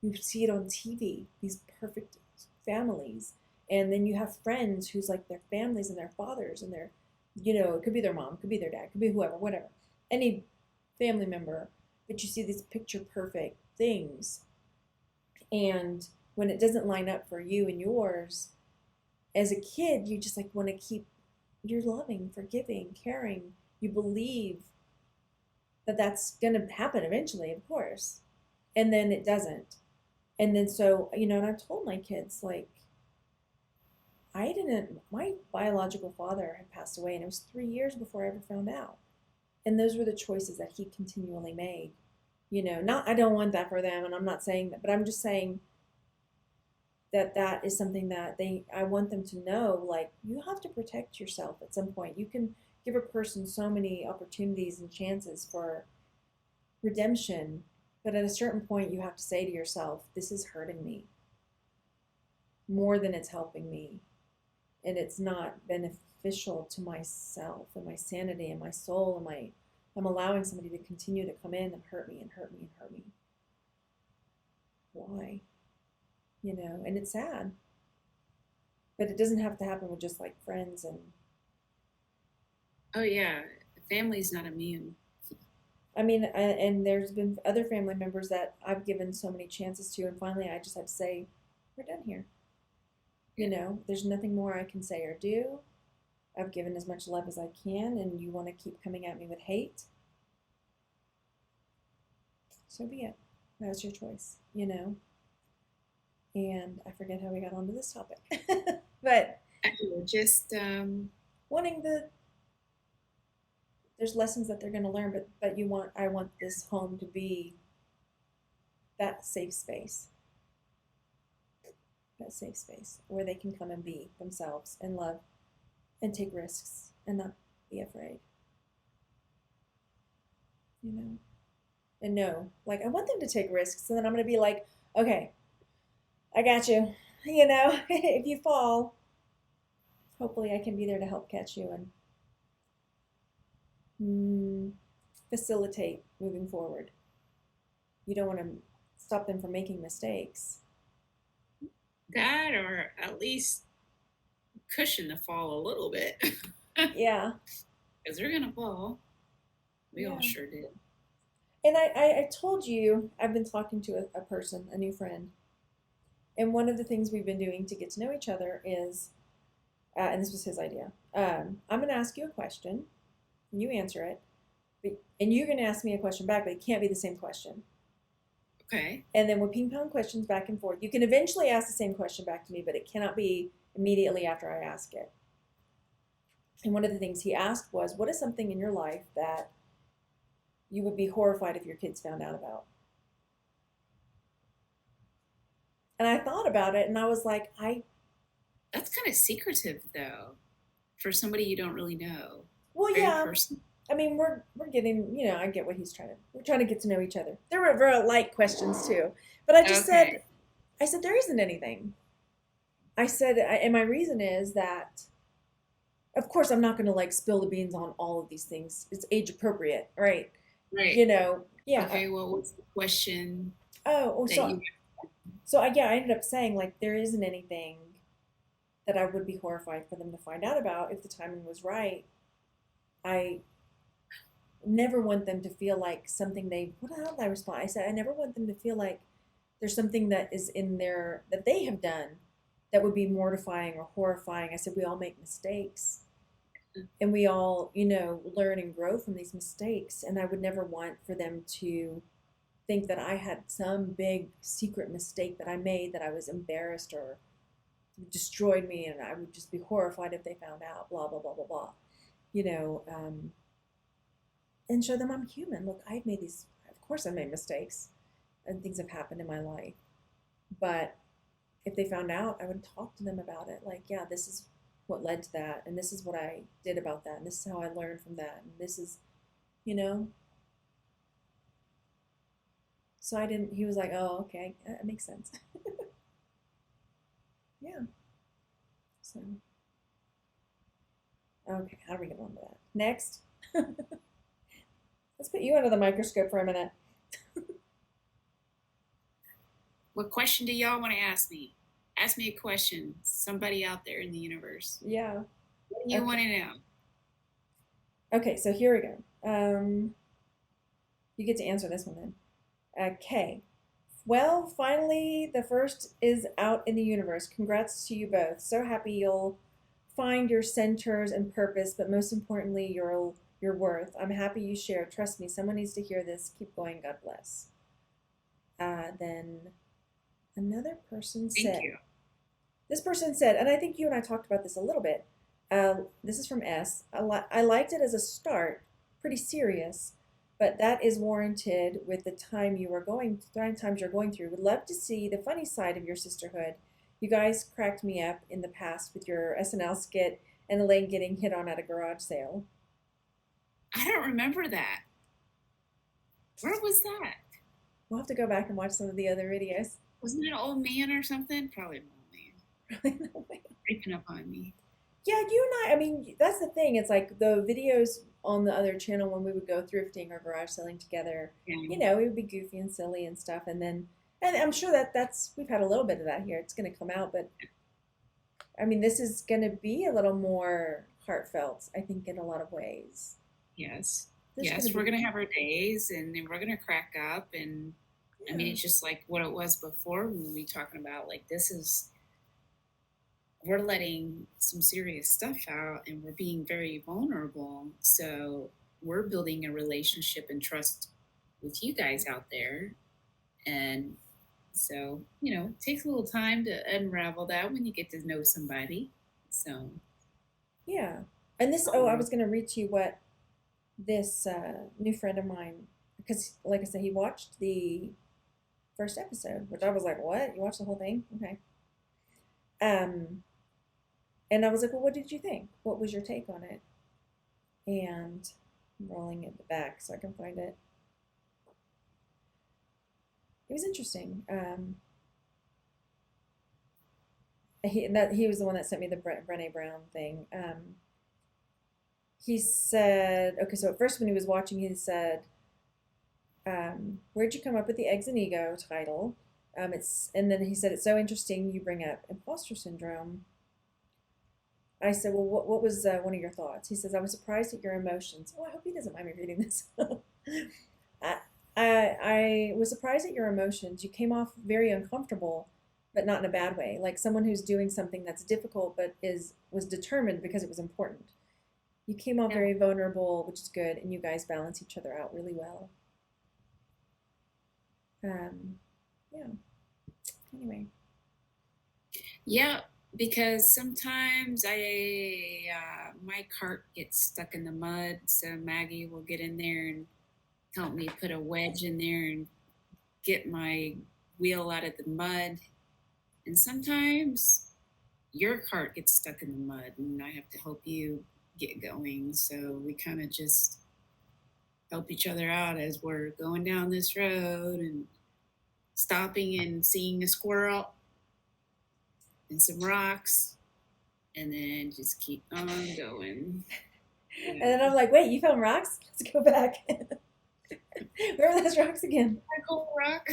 You see it on TV, these perfect families. And then you have friends who's like their families and their fathers and their, it could be their mom, could be their dad, could be whoever, whatever, any family member. But you see these picture perfect things. And when it doesn't line up for you and yours, as a kid, you just like want to keep, you're loving, forgiving, caring. You believe that that's going to happen eventually, of course. And then it doesn't. And then so, and I've told my kids, like, my biological father had passed away, and it was 3 years before I ever found out. And those were the choices that he continually made. Not, I don't want that for them, and I'm not saying that, but I'm just saying that that is something that I want them to know, like, you have to protect yourself at some point. You can give a person so many opportunities and chances for redemption, but at a certain point, you have to say to yourself, this is hurting me more than it's helping me. And it's not beneficial to myself and my sanity and my soul, and I'm allowing somebody to continue to come in and hurt me and hurt me and hurt me. Why? And it's sad. But it doesn't have to happen with just like friends. And Oh yeah, family's not immune. I mean, and there's been other family members that I've given so many chances to, and finally I just had to say, we're done here. There's nothing more I can say or do. I've given as much love as I can, and you want to keep coming at me with hate, so be it. That's your choice. And I forget how we got onto this topic. But Just wanting there's lessons that they're going to learn, but I want this home to be that safe space, where they can come and be themselves and love and take risks and not be afraid, you know and no, like, I want them to take risks, and then I'm going to be like, okay, I got you. If you fall, hopefully I can be there to help catch you and facilitate moving forward. You don't want to stop them from making mistakes. that, or at least cushion the fall a little bit. Yeah. Because they're gonna fall. We all Yeah. sure did. And I told you, I've been talking to a person, a new friend, and one of the things we've been doing to get to know each other is, and this was his idea. I'm going to ask you a question, and you answer it, and you're going to ask me a question back, but it can't be the same question. Okay. And then we'll ping pong questions back and forth. You can eventually ask the same question back to me, but it cannot be immediately after I ask it. And one of the things he asked was, what is something in your life that you would be horrified if your kids found out about? And I thought about it and I was like, That's kind of secretive, though, for somebody you don't really know. well, Very yeah. personal. I mean, we're getting, I get what he's trying to. We're trying to get to know each other. There were very light questions too, but Okay. I said there isn't anything. I said, and my reason is that, of course, I'm not going to like spill the beans on all of these things. It's age appropriate, right? Right. Yeah. Okay. What was the question Oh, that you? yeah, I ended up saying like there isn't anything that I would be horrified for them to find out about if the timing was right. I never want them to feel like something they. What the hell did I respond? I said I never want them to feel like there's something that is in there that they have done that would be mortifying or horrifying. I said we all make mistakes and we all, learn and grow from these mistakes. And I would never want for them to think that I had some big secret mistake that I made that I was embarrassed or destroyed me, and I would just be horrified if they found out. Blah blah blah blah blah. You know, and show them I'm human. Look, I've made these. Of course, I made mistakes, and things have happened in my life. But if they found out, I would talk to them about it. Like, yeah, this is what led to that, and this is what I did about that, and this is how I learned from that, and this is, you know. So I didn't. He was like, "Oh, okay, that makes sense." Yeah. So okay, how do we get on to that? Next, let's put you under the microscope for a minute. What question do y'all want to ask me? Ask me a question. Somebody out there in the universe. Yeah. What do you want Okay. to know? Okay. So here we go. You get to answer this one then. Okay. Well, finally, the first is out in the universe. Congrats to you both. So happy you'll find your centers and purpose, but most importantly, your worth. I'm happy you share. Trust me, someone needs to hear this. Keep going. God bless. Then another person Thank said, you. this person said, and I think you and I talked about this a little bit. This is from S. I liked it as a start, pretty serious, but that is warranted with the times you're going through. Would love to see the funny side of your sisterhood. You guys cracked me up in the past with your SNL skit and Elaine getting hit on at a garage sale. I don't remember that. Where was that? We'll have to go back and watch some of the other videos. Wasn't it an old man or something? Probably an old man. Creeping up on me. Yeah, you and I mean, that's the thing. It's like the videos on the other channel when we would go thrifting or garage selling together, Yeah. it would be goofy and silly and stuff. And I'm sure we've had a little bit of that here. It's going to come out, but I mean, this is going to be a little more heartfelt, I think, in a lot of ways. Yes. There's going to Yes, we're be, gonna have our days and then we're gonna crack up and I mean yeah, it's just like what it was before when we talking about like this is we're letting some serious stuff out and we're being very vulnerable. So we're building a relationship and trust with you guys out there. And so, it takes a little time to unravel that when you get to know somebody. So, yeah. And this, oh, I um, was going to read to you what this new friend of mine, because like I said, he watched the first episode, which I was like, what? You watched the whole thing? Okay. Um, and I was like, well, what did you think? What was your take on it? And I'm rolling it back so I can find it. It was interesting. He was the one that sent me the Brené Brown thing. He said, okay, so at first when he was watching, he said, "Where'd you come up with the eggs and ego title?" And then he said, "It's so interesting you bring up imposter syndrome." I said, "Well, what was one of your thoughts?" He says, "I was surprised at your emotions." Oh, I hope he doesn't mind me reading this. I, I was surprised at your emotions. You came off very uncomfortable, but not in a bad way. Like someone who's doing something that's difficult, but was determined because it was important. You came off yeah. very vulnerable, which is good, and you guys balance each other out really well. Um, yeah. Anyway, Yeah. because sometimes my cart gets stuck in the mud, so Maggie will get in there and help me put a wedge in there and get my wheel out of the mud. And sometimes your cart gets stuck in the mud and I have to help you get going. So we kind of just help each other out as we're going down this road and stopping and seeing a squirrel and some rocks and then just keep on going. And then I'm like, wait, you found rocks? Let's go back. Where are those rocks again? A cool rock.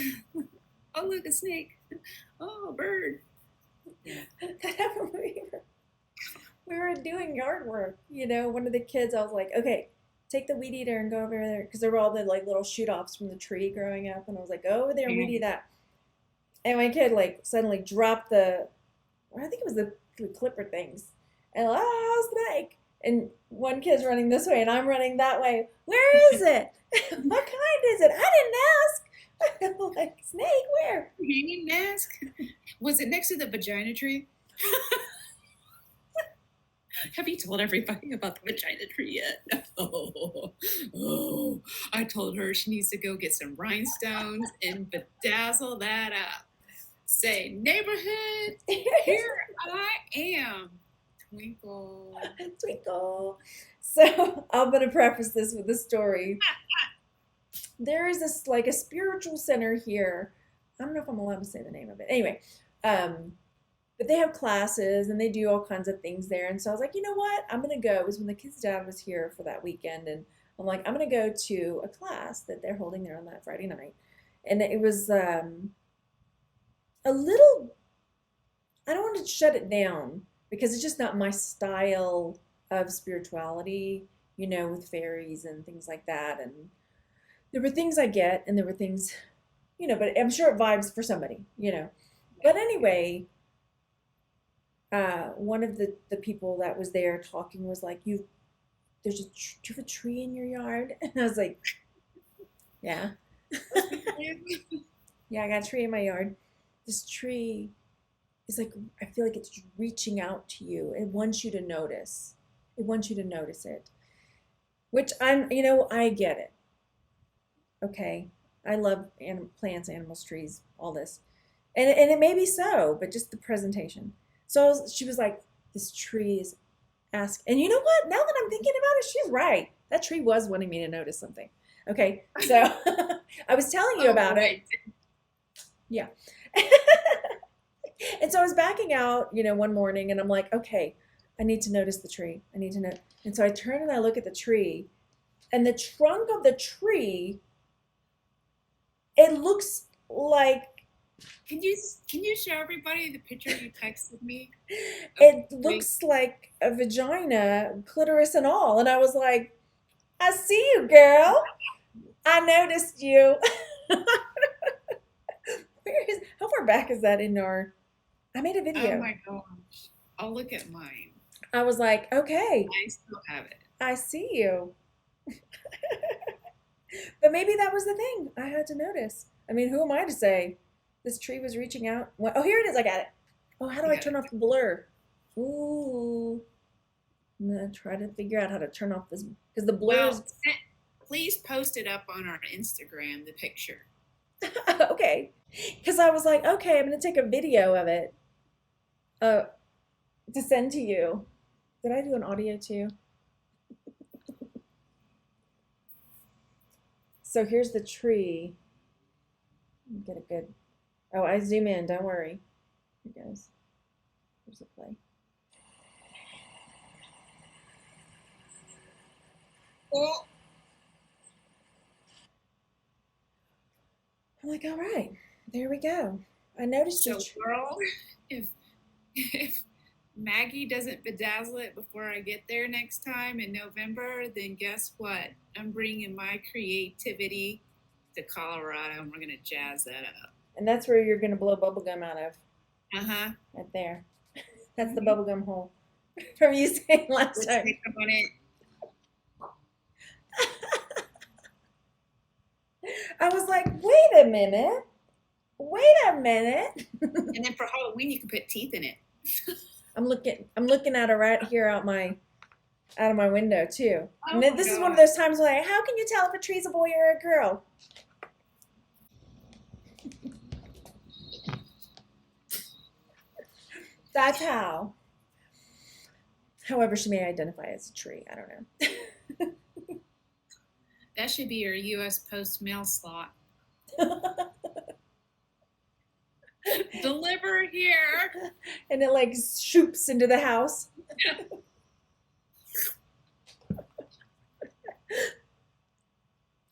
Oh, look, a snake. Oh, a bird. Yeah. That happened when we were doing yard work. One of the kids, I was like, okay, take the weed eater and go over there. Because there were all the like little shoot offs from the tree growing up. And I was like, go over there and weed eat that. And my kid like suddenly dropped I think it was the clipper things. And snake. And one kid's running this way and I'm running that way. Where is it? What kind is it? I didn't ask. I'm like, snake, where? You didn't ask? Was it next to the vagina tree? Have you told everybody about the vagina tree yet? No. Oh, I told her she needs to go get some rhinestones and bedazzle that up. Say, neighborhood, here I am. Twinkle. Twinkle. So I'm going to preface this with a story. There is this like a spiritual center here. I don't know if I'm allowed to say the name of it. Anyway, but they have classes and they do all kinds of things there. And so I was like, you know what? I'm going to go. It was when the kid's dad was here for that weekend. And I'm like, I'm going to go to a class that they're holding there on that Friday night. And it was a little, I don't want to shut it down because it's just not my style of spirituality, with fairies and things like that. And there were things I get and there were things, but I'm sure it vibes for somebody. But anyway, one of the people that was there talking was like, do you have a tree in your yard? And I was like, yeah. Yeah, I got a tree in my yard. This tree is like, I feel like it's reaching out to you. It wants you to notice. It wants you to notice it. Which I get it. Okay. I love plants, animals, trees, all this. And it may be so, but just the presentation. So she was like, this tree is asking. And you know what? Now that I'm thinking about it, she's right. That tree was wanting me to notice something. Okay. So I was telling you about it. Yeah. And so I was backing out, one morning and I'm like, okay, I need to notice the tree. I need to know. And so I turn and I look at the tree and the trunk of the tree, it looks like, can you show everybody the picture you texted me? It looks like a vagina, clitoris and all. And I was like, I see you, girl. I noticed you. How far back is that in our? I made a video. Oh my gosh. I'll look at mine. I was like, okay. I still have it. I see you. But maybe that was the thing I had to notice. I mean, who am I to say this tree was reaching out? Oh, here it is. I got it. Oh, how do I turn off the blur? Ooh. I'm going to try to figure out how to turn off this because the blur is. Please post it up on our Instagram, the picture. Okay. Because I was like, okay, I'm going to take a video of it to send to you. Did I do an audio too? So here's the tree. Get a good. Oh, I zoom in. Don't worry. Here it goes. Here's the play. Well, I'm like, all right, there we go. I noticed so girl, if Maggie doesn't bedazzle it before I get there next time in November, then guess what? I'm bringing my creativity to Colorado and we're going to jazz that up. And that's where you're going to blow bubblegum out of. Uh-huh. Right there. That's the bubblegum hole from you saying last time. On it. I was like, wait a minute. Wait a minute. And then for Halloween, you can put teeth in it. I'm looking at her right here out of my window too. And Oh then my this is one of god. those times where like, how can you tell if a tree's a boy or a girl? That's how. However, she may identify as a tree. I don't That should be your US Post mail slot. know. Deliver here. And it like shoops into the house.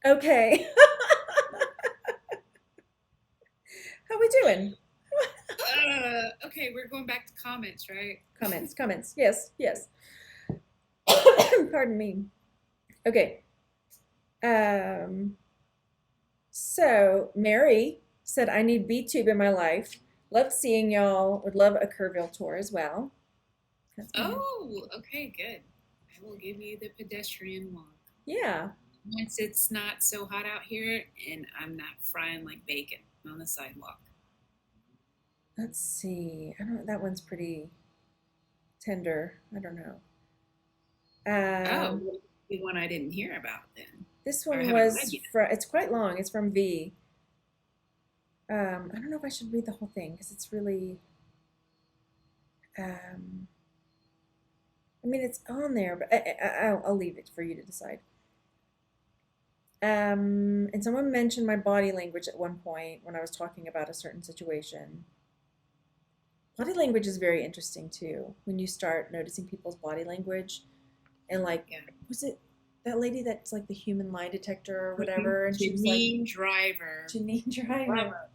Okay. How we doing? Okay, we're going back to comments, right? Comments. Yes, yes. Pardon me. Okay. Um, so Mary said, I need B-tube in my life. Loved seeing y'all. Would love a Kerrville tour as well. That's Mary. Oh, okay, good. I will give you the pedestrian walk. Yeah. Once it's not so hot out here and I'm not frying like bacon on the sidewalk. Let's see. I don't. That one's pretty tender. I don't know. Oh, Um, well, the one I didn't hear about then. this I one haven't read was yet. from. It's quite long. It's from V. I don't know if I should read the whole thing because it's really. Um, I mean, it's on there, but I'll leave it for you to decide. And someone mentioned my body language at one point when I was talking about a certain situation. Body language is very interesting too. When you start noticing people's body language, and like, Yeah. was it that lady that's like the human lie detector or whatever? And she was like, Janine Driver. Janine Driver.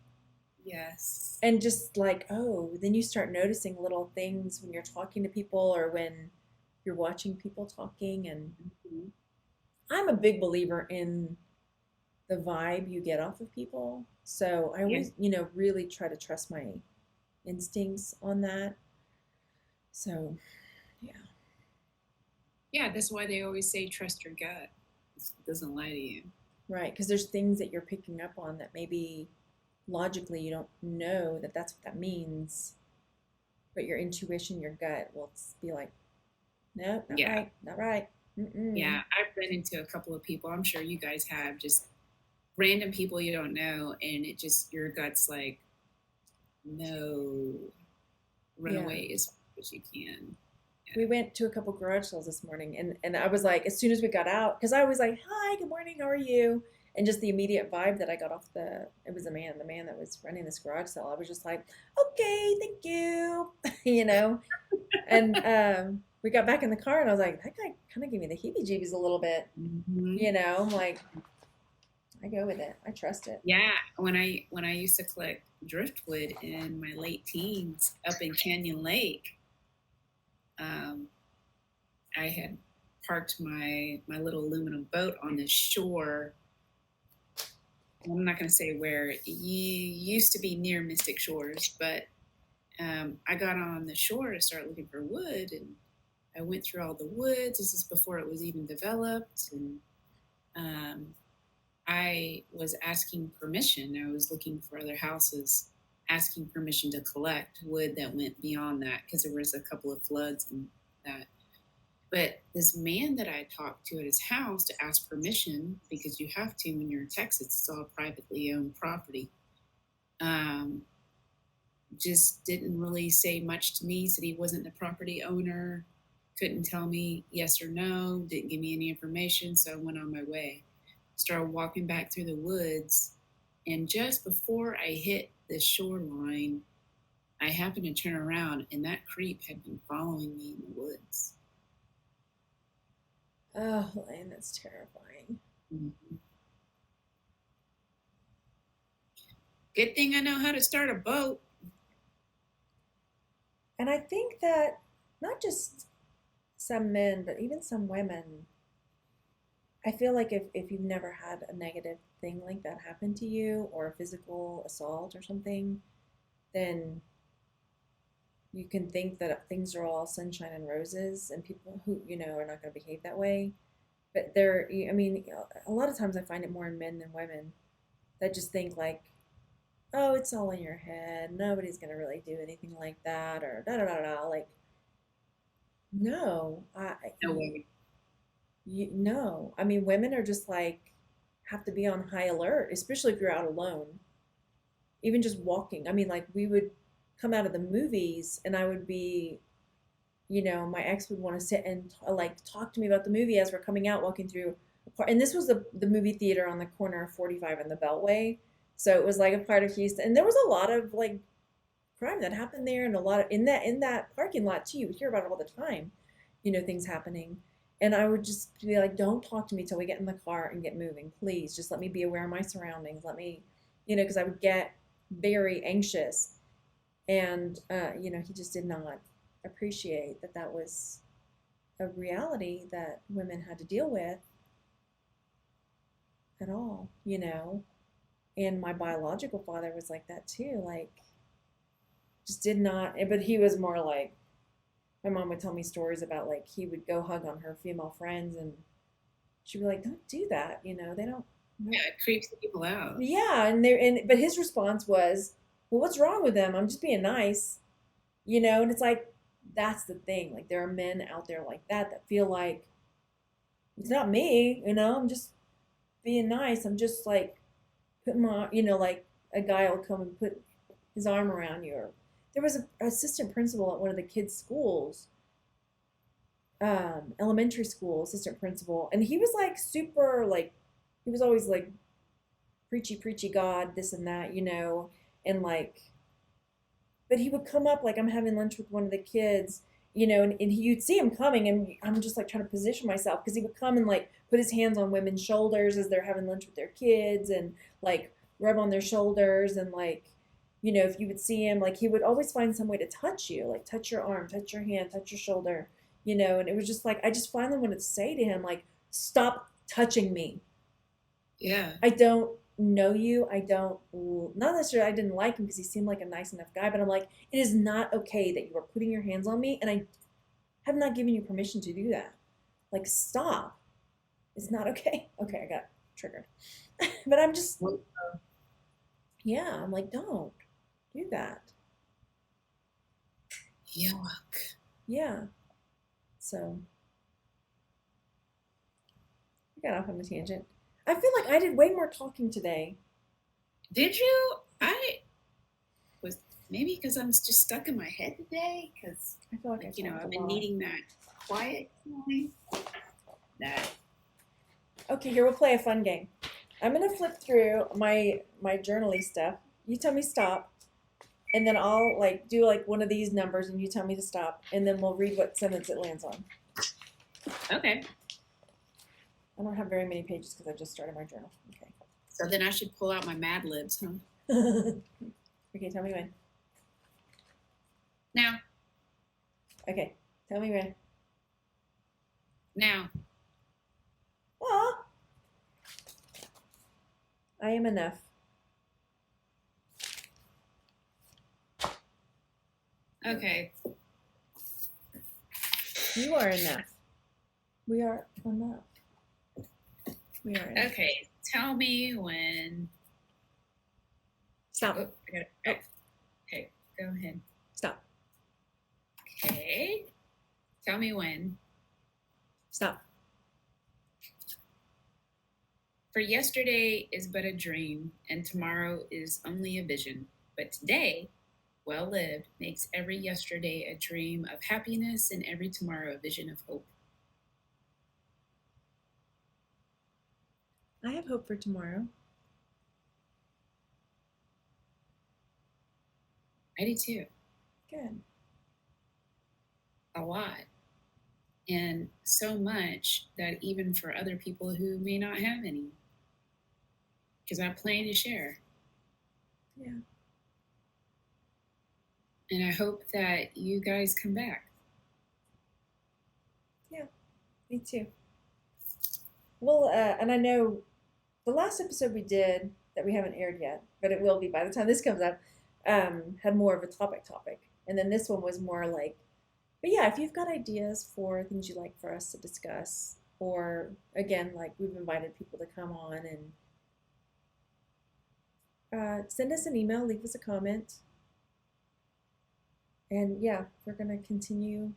Yes. And just like, oh, then you start noticing little things when you're talking to people or when you're watching people talking. And Mhm. I'm a big believer in the vibe you get off of people. So I Yeah. always, really try to trust my instincts on that. So, yeah, Yeah, that's why they always say trust your gut. It doesn't lie to you. right. Because there's things that you're picking up on that maybe logically you don't know that that's what that means, but your intuition, your gut will be like, no, not Yeah. right, not right. Yeah. Mm-mm. I've run into a couple of people. I'm sure you guys have just random people you don't know, and it just, your gut's like, no, run Yeah. away as far as you can. We went to a couple garage sales this morning, and I was like, as soon as we got out, because I was like, hi, good morning, how are you? And just the immediate vibe that I got off it was the man that was running this garage sale. I was just like, okay, thank you, you know. And we got back in the car, and I was like, that guy kind of gave me the heebie-jeebies a little bit, Hmm. you know. I'm like, I go with it, I trust it. Yeah, when I used to collect driftwood in my late teens up in Canyon Lake, um, I had parked my little aluminum boat on the shore. I'm not going to say where. It used to be near Mystic Shores, but I got on the shore to start looking for wood, and I went through all the woods. This is before it was even developed, and um, I was asking permission. I was looking for other houses, asking permission to collect wood that went beyond that because there was a couple of floods and that. But this man that I talked to at his house to ask permission, because you have to when you're in Texas, it's all privately owned property, um, just didn't really say much to me. Said he wasn't the property owner, couldn't tell me yes or no, didn't give me any information. So I went on my way, started walking back through the woods. And just before I hit the shoreline, I happened to turn around and that creep had been following me in the woods. Oh, Lane, that's terrifying. Mhm. Good thing I know how to start a boat. And I think that not just some men, but even some women, I feel like if you've never had a negative thing like that happen to you or a physical assault or something, then you can think that things are all sunshine and roses and people who, are not going to behave that way. But I mean, a lot of times I find it more in men than women that just think like, oh, it's all in your head. Nobody's going to really do anything like that or da da da da. Like, No, No way. no. I mean, women are just like have to be on high alert, especially if you're out alone. Even just walking. I mean, like we would come out of the movies, and I would be, my ex would want to sit and like talk to me about the movie as we're coming out, walking through a part. And this was the movie theater on the corner of 45 and the Beltway, so it was like a part of Houston, and there was a lot of like crime that happened there, and a lot of in that parking lot too. You would hear about it all the time, things happening. And I would just be like, don't talk to me till we get in the car and get moving. Please just let me be aware of my surroundings. Let me, because I would get very anxious. And, he just did not appreciate that that was a reality that women had to deal with at all. And my biological father was like that too. Like, just did not, but he was more like, my mom would tell me stories about like he would go hug on her female friends, and she'd be like, "Don't do that," they don't. No. Yeah, it creeps people out. Yeah, but his response was, "Well, what's wrong with them? I'm just being nice." And it's like that's the thing. Like there are men out there like that feel like it's not me. I'm just being nice. I'm just like putting like a guy will come and put his arm around you. Or there was an assistant principal at one of the kids' schools, elementary school assistant principal, and he was like super like he was always like preachy preachy God this and that, and like but he would come up like I'm having lunch with one of the kids, and you'd see him coming, and I'm just like trying to position myself because he would come and like put his hands on women's shoulders as they're having lunch with their kids and like rub on their shoulders and like, if you would see him, like he would always find some way to touch you, like touch your arm, touch your hand, touch your shoulder, and it was just like I just finally wanted to say to him, like, stop touching me. Yeah. I don't know you. I don't, not necessarily I didn't like him because he seemed like a nice enough guy, but I'm like, it is not okay that you are putting your hands on me and I have not given you permission to do that. Like, stop. It's not okay. Okay, I got triggered. But I'm just, Well, yeah, I'm like, don't do that. yuck. Yeah. So I got off on a tangent. I feel like I did way more talking today. Did you? I was maybe because I'm just stuck in my head today. Because, I feel like I like, talked a I've been lot. needing that quiet time. That Okay, here we'll play a fun game. I'm gonna flip through my journaling stuff. You tell me stop, and then I'll like do like one of these numbers, and you tell me to stop, and then we'll read what sentence it lands on. okay. I don't have very many pages because I just started my journal. So then I should pull out my Mad Libs, huh? Okay. Okay, tell me when. Now, Okay, tell me when. now. Aw, I am enough. Okay. You are enough. We are enough. We are enough. Okay. Tell me when. Stop. Oh, I got it. Oh, okay. Go ahead. Stop. Okay. Tell me when. Stop. For yesterday is but a dream, and tomorrow is only a vision. But today, well lived, makes every yesterday a dream of happiness and every tomorrow a vision of hope. I have hope for tomorrow. I do too. Good. A lot. And so much that even for other people who may not have any, because I plan to share. Yeah. And I hope that you guys come back. Yeah. Me too. Well, and I know the last episode we did that we haven't aired yet, but it will be by the time this comes up, had more of a topic. And then this one was more like, but yeah, if you've got ideas for things you'd like for us to discuss, or again, like we've invited people to come on and send us an email, leave us a comment. And yeah, we're going to continue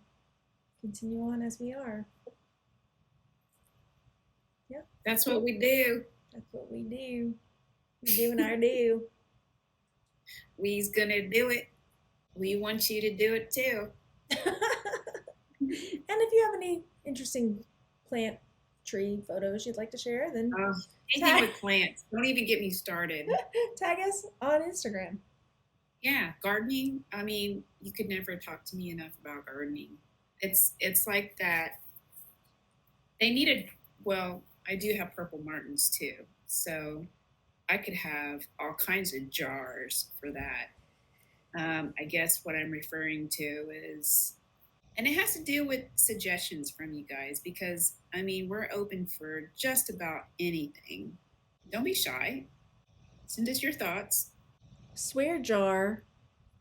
continue on as we are. Yep, That's what we do. that's what we do. We doing our do. We's gonna do it. We want you to do it too. And if you have any interesting plant tree photos you'd like to share, then Oh, anything with plants. Don't even get me started. tag us on Instagram. Yeah, gardening. I mean, you could never talk to me enough about gardening. It's like that. They needed. Well, I do have purple martins too, so I could have all kinds of jars for that. I guess what I'm referring to is, and it has to do with suggestions from you guys because I mean we're open for just about anything. Don't be shy. Send us your thoughts. Swear jar,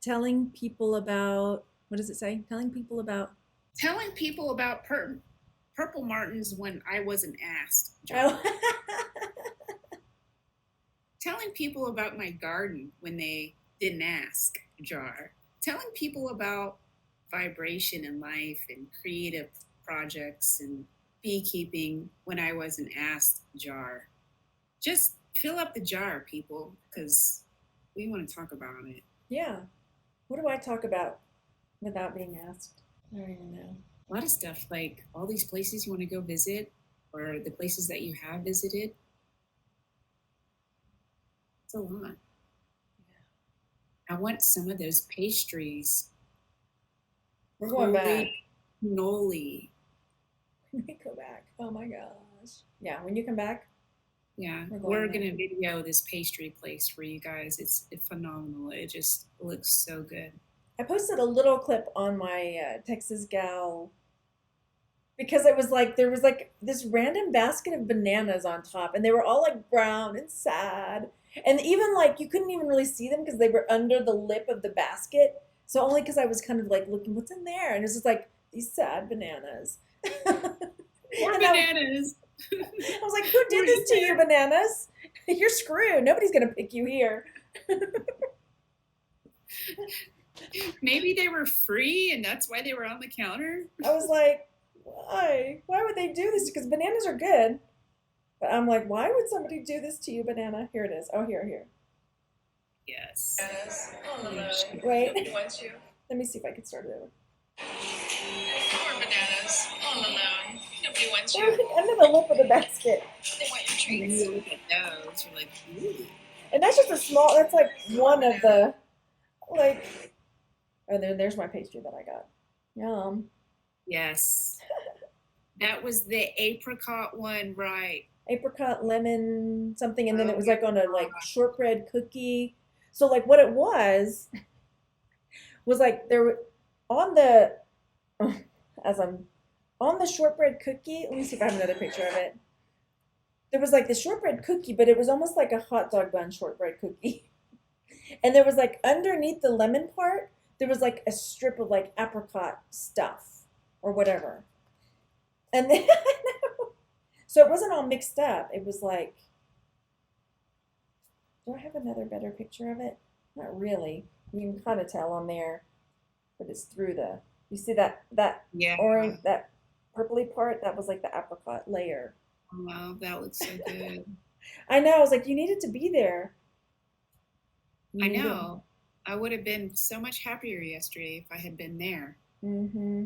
telling people about, what does it say? Telling people about. Telling people about purple martins when I wasn't asked. Oh. Telling people about my garden when they didn't ask. Jar. Telling people about vibration in life and creative projects and beekeeping when I wasn't asked. Jar. Just fill up the jar, people, because we want to talk about it. Yeah. What do I talk about without being asked? I don't even know. A lot of stuff, like all these places you want to go visit or the places that you have visited. It's a lot. I want some of those pastries. We're going back. Cannoli. When we go back. Oh my gosh. Yeah, when you come back. Yeah, We're going to video this pastry place for you guys. It's phenomenal. It just looks so good. I posted a little clip on my Texas Gal because it was like there was like this random basket of bananas on top, and they were all like brown and sad, and even like you couldn't even really see them because they were under the lip of the basket. So only because I was kind of like looking what's in there, and it was just like these sad bananas. More And bananas. I was like, who did this to you, bananas? You're screwed. Nobody's gonna pick you here. Maybe they were free and that's why they were on the counter. I was like, why? Why would they do this? Because bananas are good. But I'm like, why would somebody do this to you, banana? Here it is. Oh, here. Yes. Bananas all alone. Wait. Nobody wants you. Let me see if I can start it over. Poor bananas all alone. Nobody wants They're you. like under the lip of the basket. They want your And then treats. you look at those, you're like, ooh. And that's just a small, that's like one of the, like, oh, there's my pastry that I got. Yum. Yes. That was the apricot one, right? Apricot, lemon, something, and then Oh, it was like on a like shortbread cookie. So like what it was like there were on the as I'm on the shortbread cookie. Let me see if I have another picture of it. There was like the shortbread cookie, but it was almost like a hot dog bun shortbread cookie. And there was like underneath the lemon part, there was like a strip of like apricot stuff or whatever. And then so it wasn't all mixed up. It was like, do I have another better picture of it? Not really. You can kind of tell on there, but it's through the. You see that Yeah. orange, that purpley part? That was like the apricot layer. Wow, that looks so good. I know. I was like, you needed to be there. I know. I would have been so much happier yesterday if I had been there. Mm-hmm.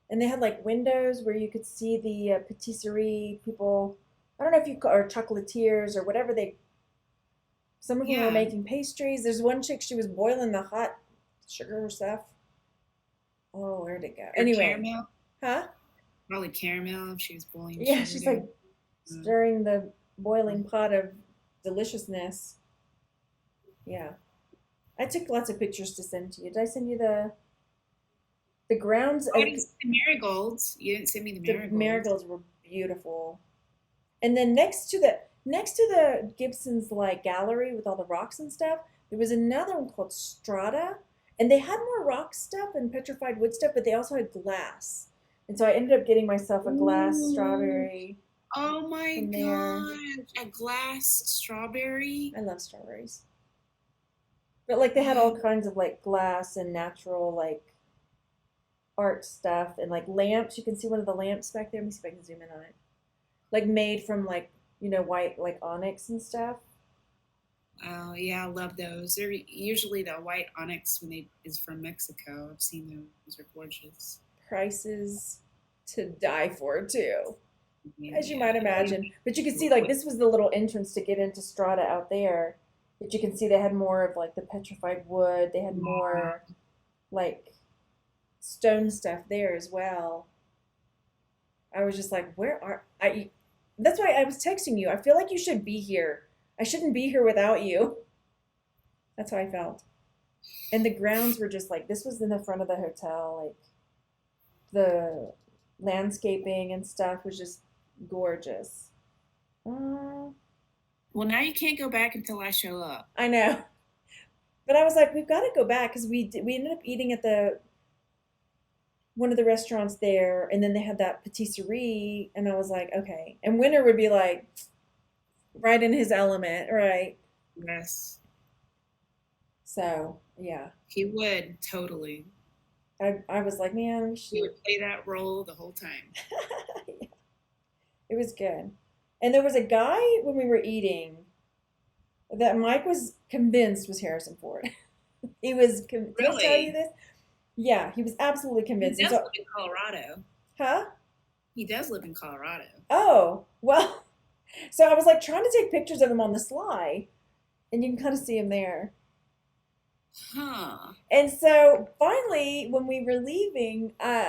And they had like windows where you could see the patisserie people. I don't know if you or chocolatiers or whatever they. Some of them were making pastries. There's one chick, she was boiling the hot sugar stuff. Oh, where'd it go? Or Anyway, caramel? huh? Probably caramel if she was boiling. Yeah, she's like stirring the boiling pot of deliciousness. Yeah, I took lots of pictures to send to you. Did I send you the grounds? I didn't see the marigolds. You didn't send me the marigolds. The marigolds were beautiful. And then next to the Gibson's like gallery with all the rocks and stuff, there was another one called Strata, and they had more rock stuff and petrified wood stuff, but they also had glass. And so I ended up getting myself a glass strawberry. Oh my gosh, a glass strawberry. I love strawberries. But like they had all kinds of like glass and natural like art stuff and like lamps. You can see one of the lamps back there. Let me see if I can zoom in on it. Like made from like, white like onyx and stuff. Oh yeah, I love those. They're usually the white onyx when they is from Mexico. I've seen those. Those are gorgeous. Prices to die for too, as you Yeah. might imagine. But you can see like this was the little entrance to get into Strata out there. But you can see they had more of like the petrified wood. They had more like stone stuff there as well. I was just like, where are I? That's why I was texting you. I feel like you should be here. I shouldn't be here without you. That's how I felt. And the grounds were just like this was in the front of the hotel. Like the landscaping and stuff was just gorgeous. Uh, Well, now you can't go back until I show up. I know, but I was like, we've got to go back because we ended up eating at the one of the restaurants there, and then they had that patisserie, and I was like, okay. And Winter would be like, right in his element, right? Yes, So yeah, he would totally. I was like, man, we He should. would play that role the whole time. It was good. And there was a guy when we were eating that Mike was convinced was Harrison Ford. He was. Did I tell you Really? this? Yeah, he was absolutely He convinced. And does so, live in Colorado. huh? He does live in Colorado. Oh, well. So I was like trying to take pictures of him on the sly, and you can kind of see him there. Huh. And so finally, when we were leaving, and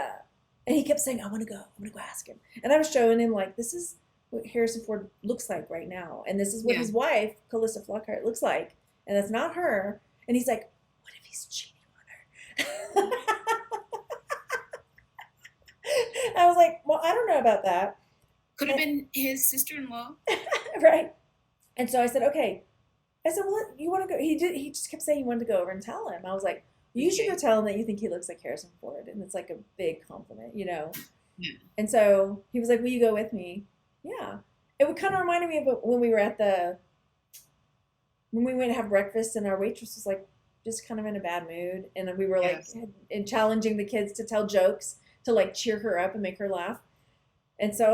he kept saying, "I want to go. I want to go ask him." And I was showing him like, "This is what Harrison Ford looks like right now, and this is what Yeah. his wife, Calista Flockhart, looks like, and that's not her." And he's like, "What if he's cheating on her?" I was like, "Well, I don't know about that." Could have been his sister-in-law. Right? And so I said, "Okay." I said, "Well, you want to go?" He did. He just kept saying he wanted to go over and tell him. I was like, "You should go Okay. tell him that you think he looks like Harrison Ford," and it's like a big compliment. Yeah. And so he was like, "Will you go with me?" Yeah. It would kind of reminded me of when we were at when we went to have breakfast, and our waitress was like just kind of in a bad mood, and we were like Yes. and challenging the kids to tell jokes to like cheer her up and make her laugh. And so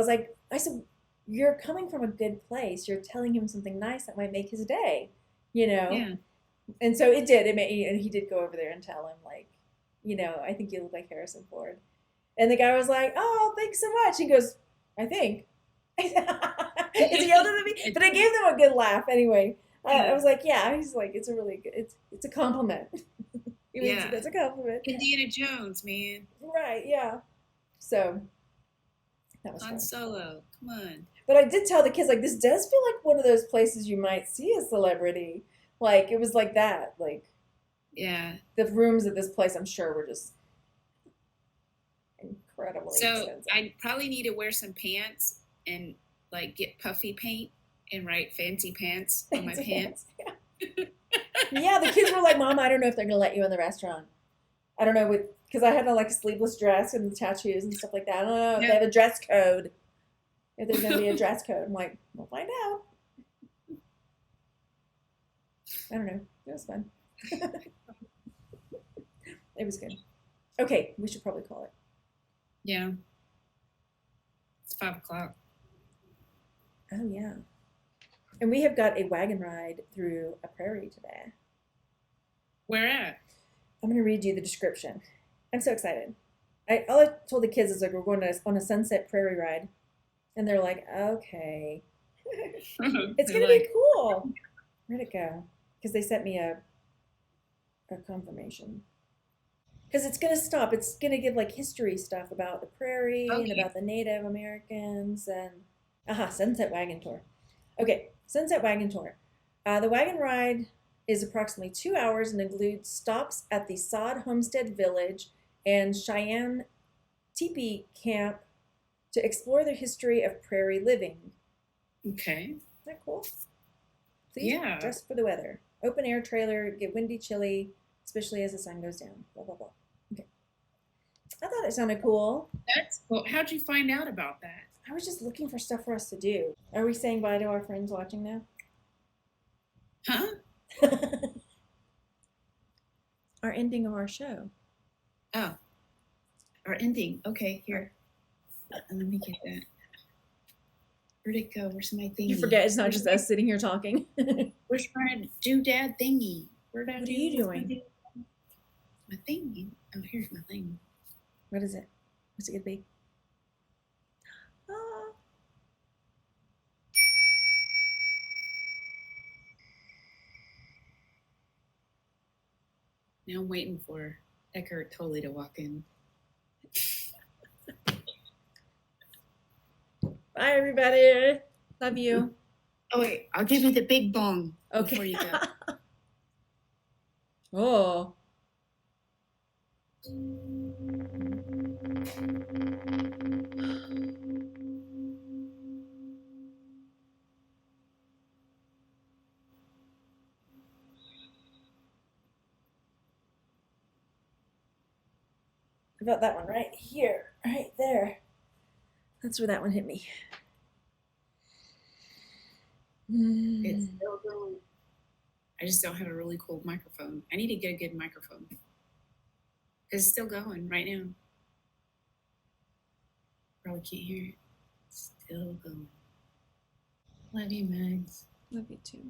I said, "You're coming from a good place. You're telling him something nice that might make his day, you know." Yeah. And so it did. It made, and he did go over there and tell him like, I think you look like Harrison Ford. And the guy was like, "Oh, thanks so much." He goes, "I think." Is he older than me? But I gave them a good laugh anyway. I Yeah. was like, "Yeah." He's like, "It's a really good. It's a compliment." He was, Yeah. that's a compliment, Indiana Jones, man. right? Yeah. So that was Han fun. Solo. Come on. But I did tell the kids like this does feel like one of those places you might see a celebrity. Like it was like that. Like Yeah. the rooms at this place, I'm sure, were just incredibly So expensive. I probably need to wear some pants and like get puffy paint and write fancy pants on my pants. Yeah, the kids were like, "Mom, I don't know if they're gonna let you in the restaurant. I don't know because I had like a sleeveless dress and the tattoos and stuff like that. I don't know if they Yeah. have a dress code. If there's gonna be a dress code." I'm like, "We'll find out." I don't know. It was fun. It was good. Okay, we should probably call it. Yeah. It's 5 o'clock. Oh yeah. And we have got a wagon ride through a prairie today. Where at? I'm going to read you the description. I'm so excited. All I told the kids is like we're going on a sunset prairie ride, and they're like, "Okay, it's They're going to like, be cool." Where'd it go? Because they sent me a confirmation. Because it's going to stop. It's going to give like history stuff about the prairie and okay. about the Native Americans and sunset wagon tour. Okay, sunset wagon tour. The wagon ride is approximately 2 hours and includes stops at the Sod Homestead Village and Cheyenne Teepee Camp to explore the history of prairie living. Okay. Isn't that cool? Please Yeah. dress for the weather. Open air trailer, get windy, chilly, especially as the sun goes down. Blah, blah, blah. Okay. I thought it sounded cool. That's well, how'd you find out about that? I was just looking for stuff for us to do. Are we saying bye to our friends watching now? Huh? Our ending of our show. Oh. Or ending. Okay, here. Let me get that. Where'd it go? Where's my thingy? You forget it's not Where's just my- us sitting here talking. What Where's my doodad thingy? Where'd I are do? you what's my doing? do- My thingy. Oh, here's my thing. What is it? What's it gonna be? Ah. Now I'm waiting for Eckhart Tolle to walk in. Bye, everybody. Love you. Oh wait, I'll give you the big bong Okay. before you go. Oh. About that one right here, right there. That's where that one hit me. It's still going. I just don't have a really cool microphone. I need to get a good microphone. Because it's still going right now. Probably can't hear it. Still going. Love you, Mags. Love you too.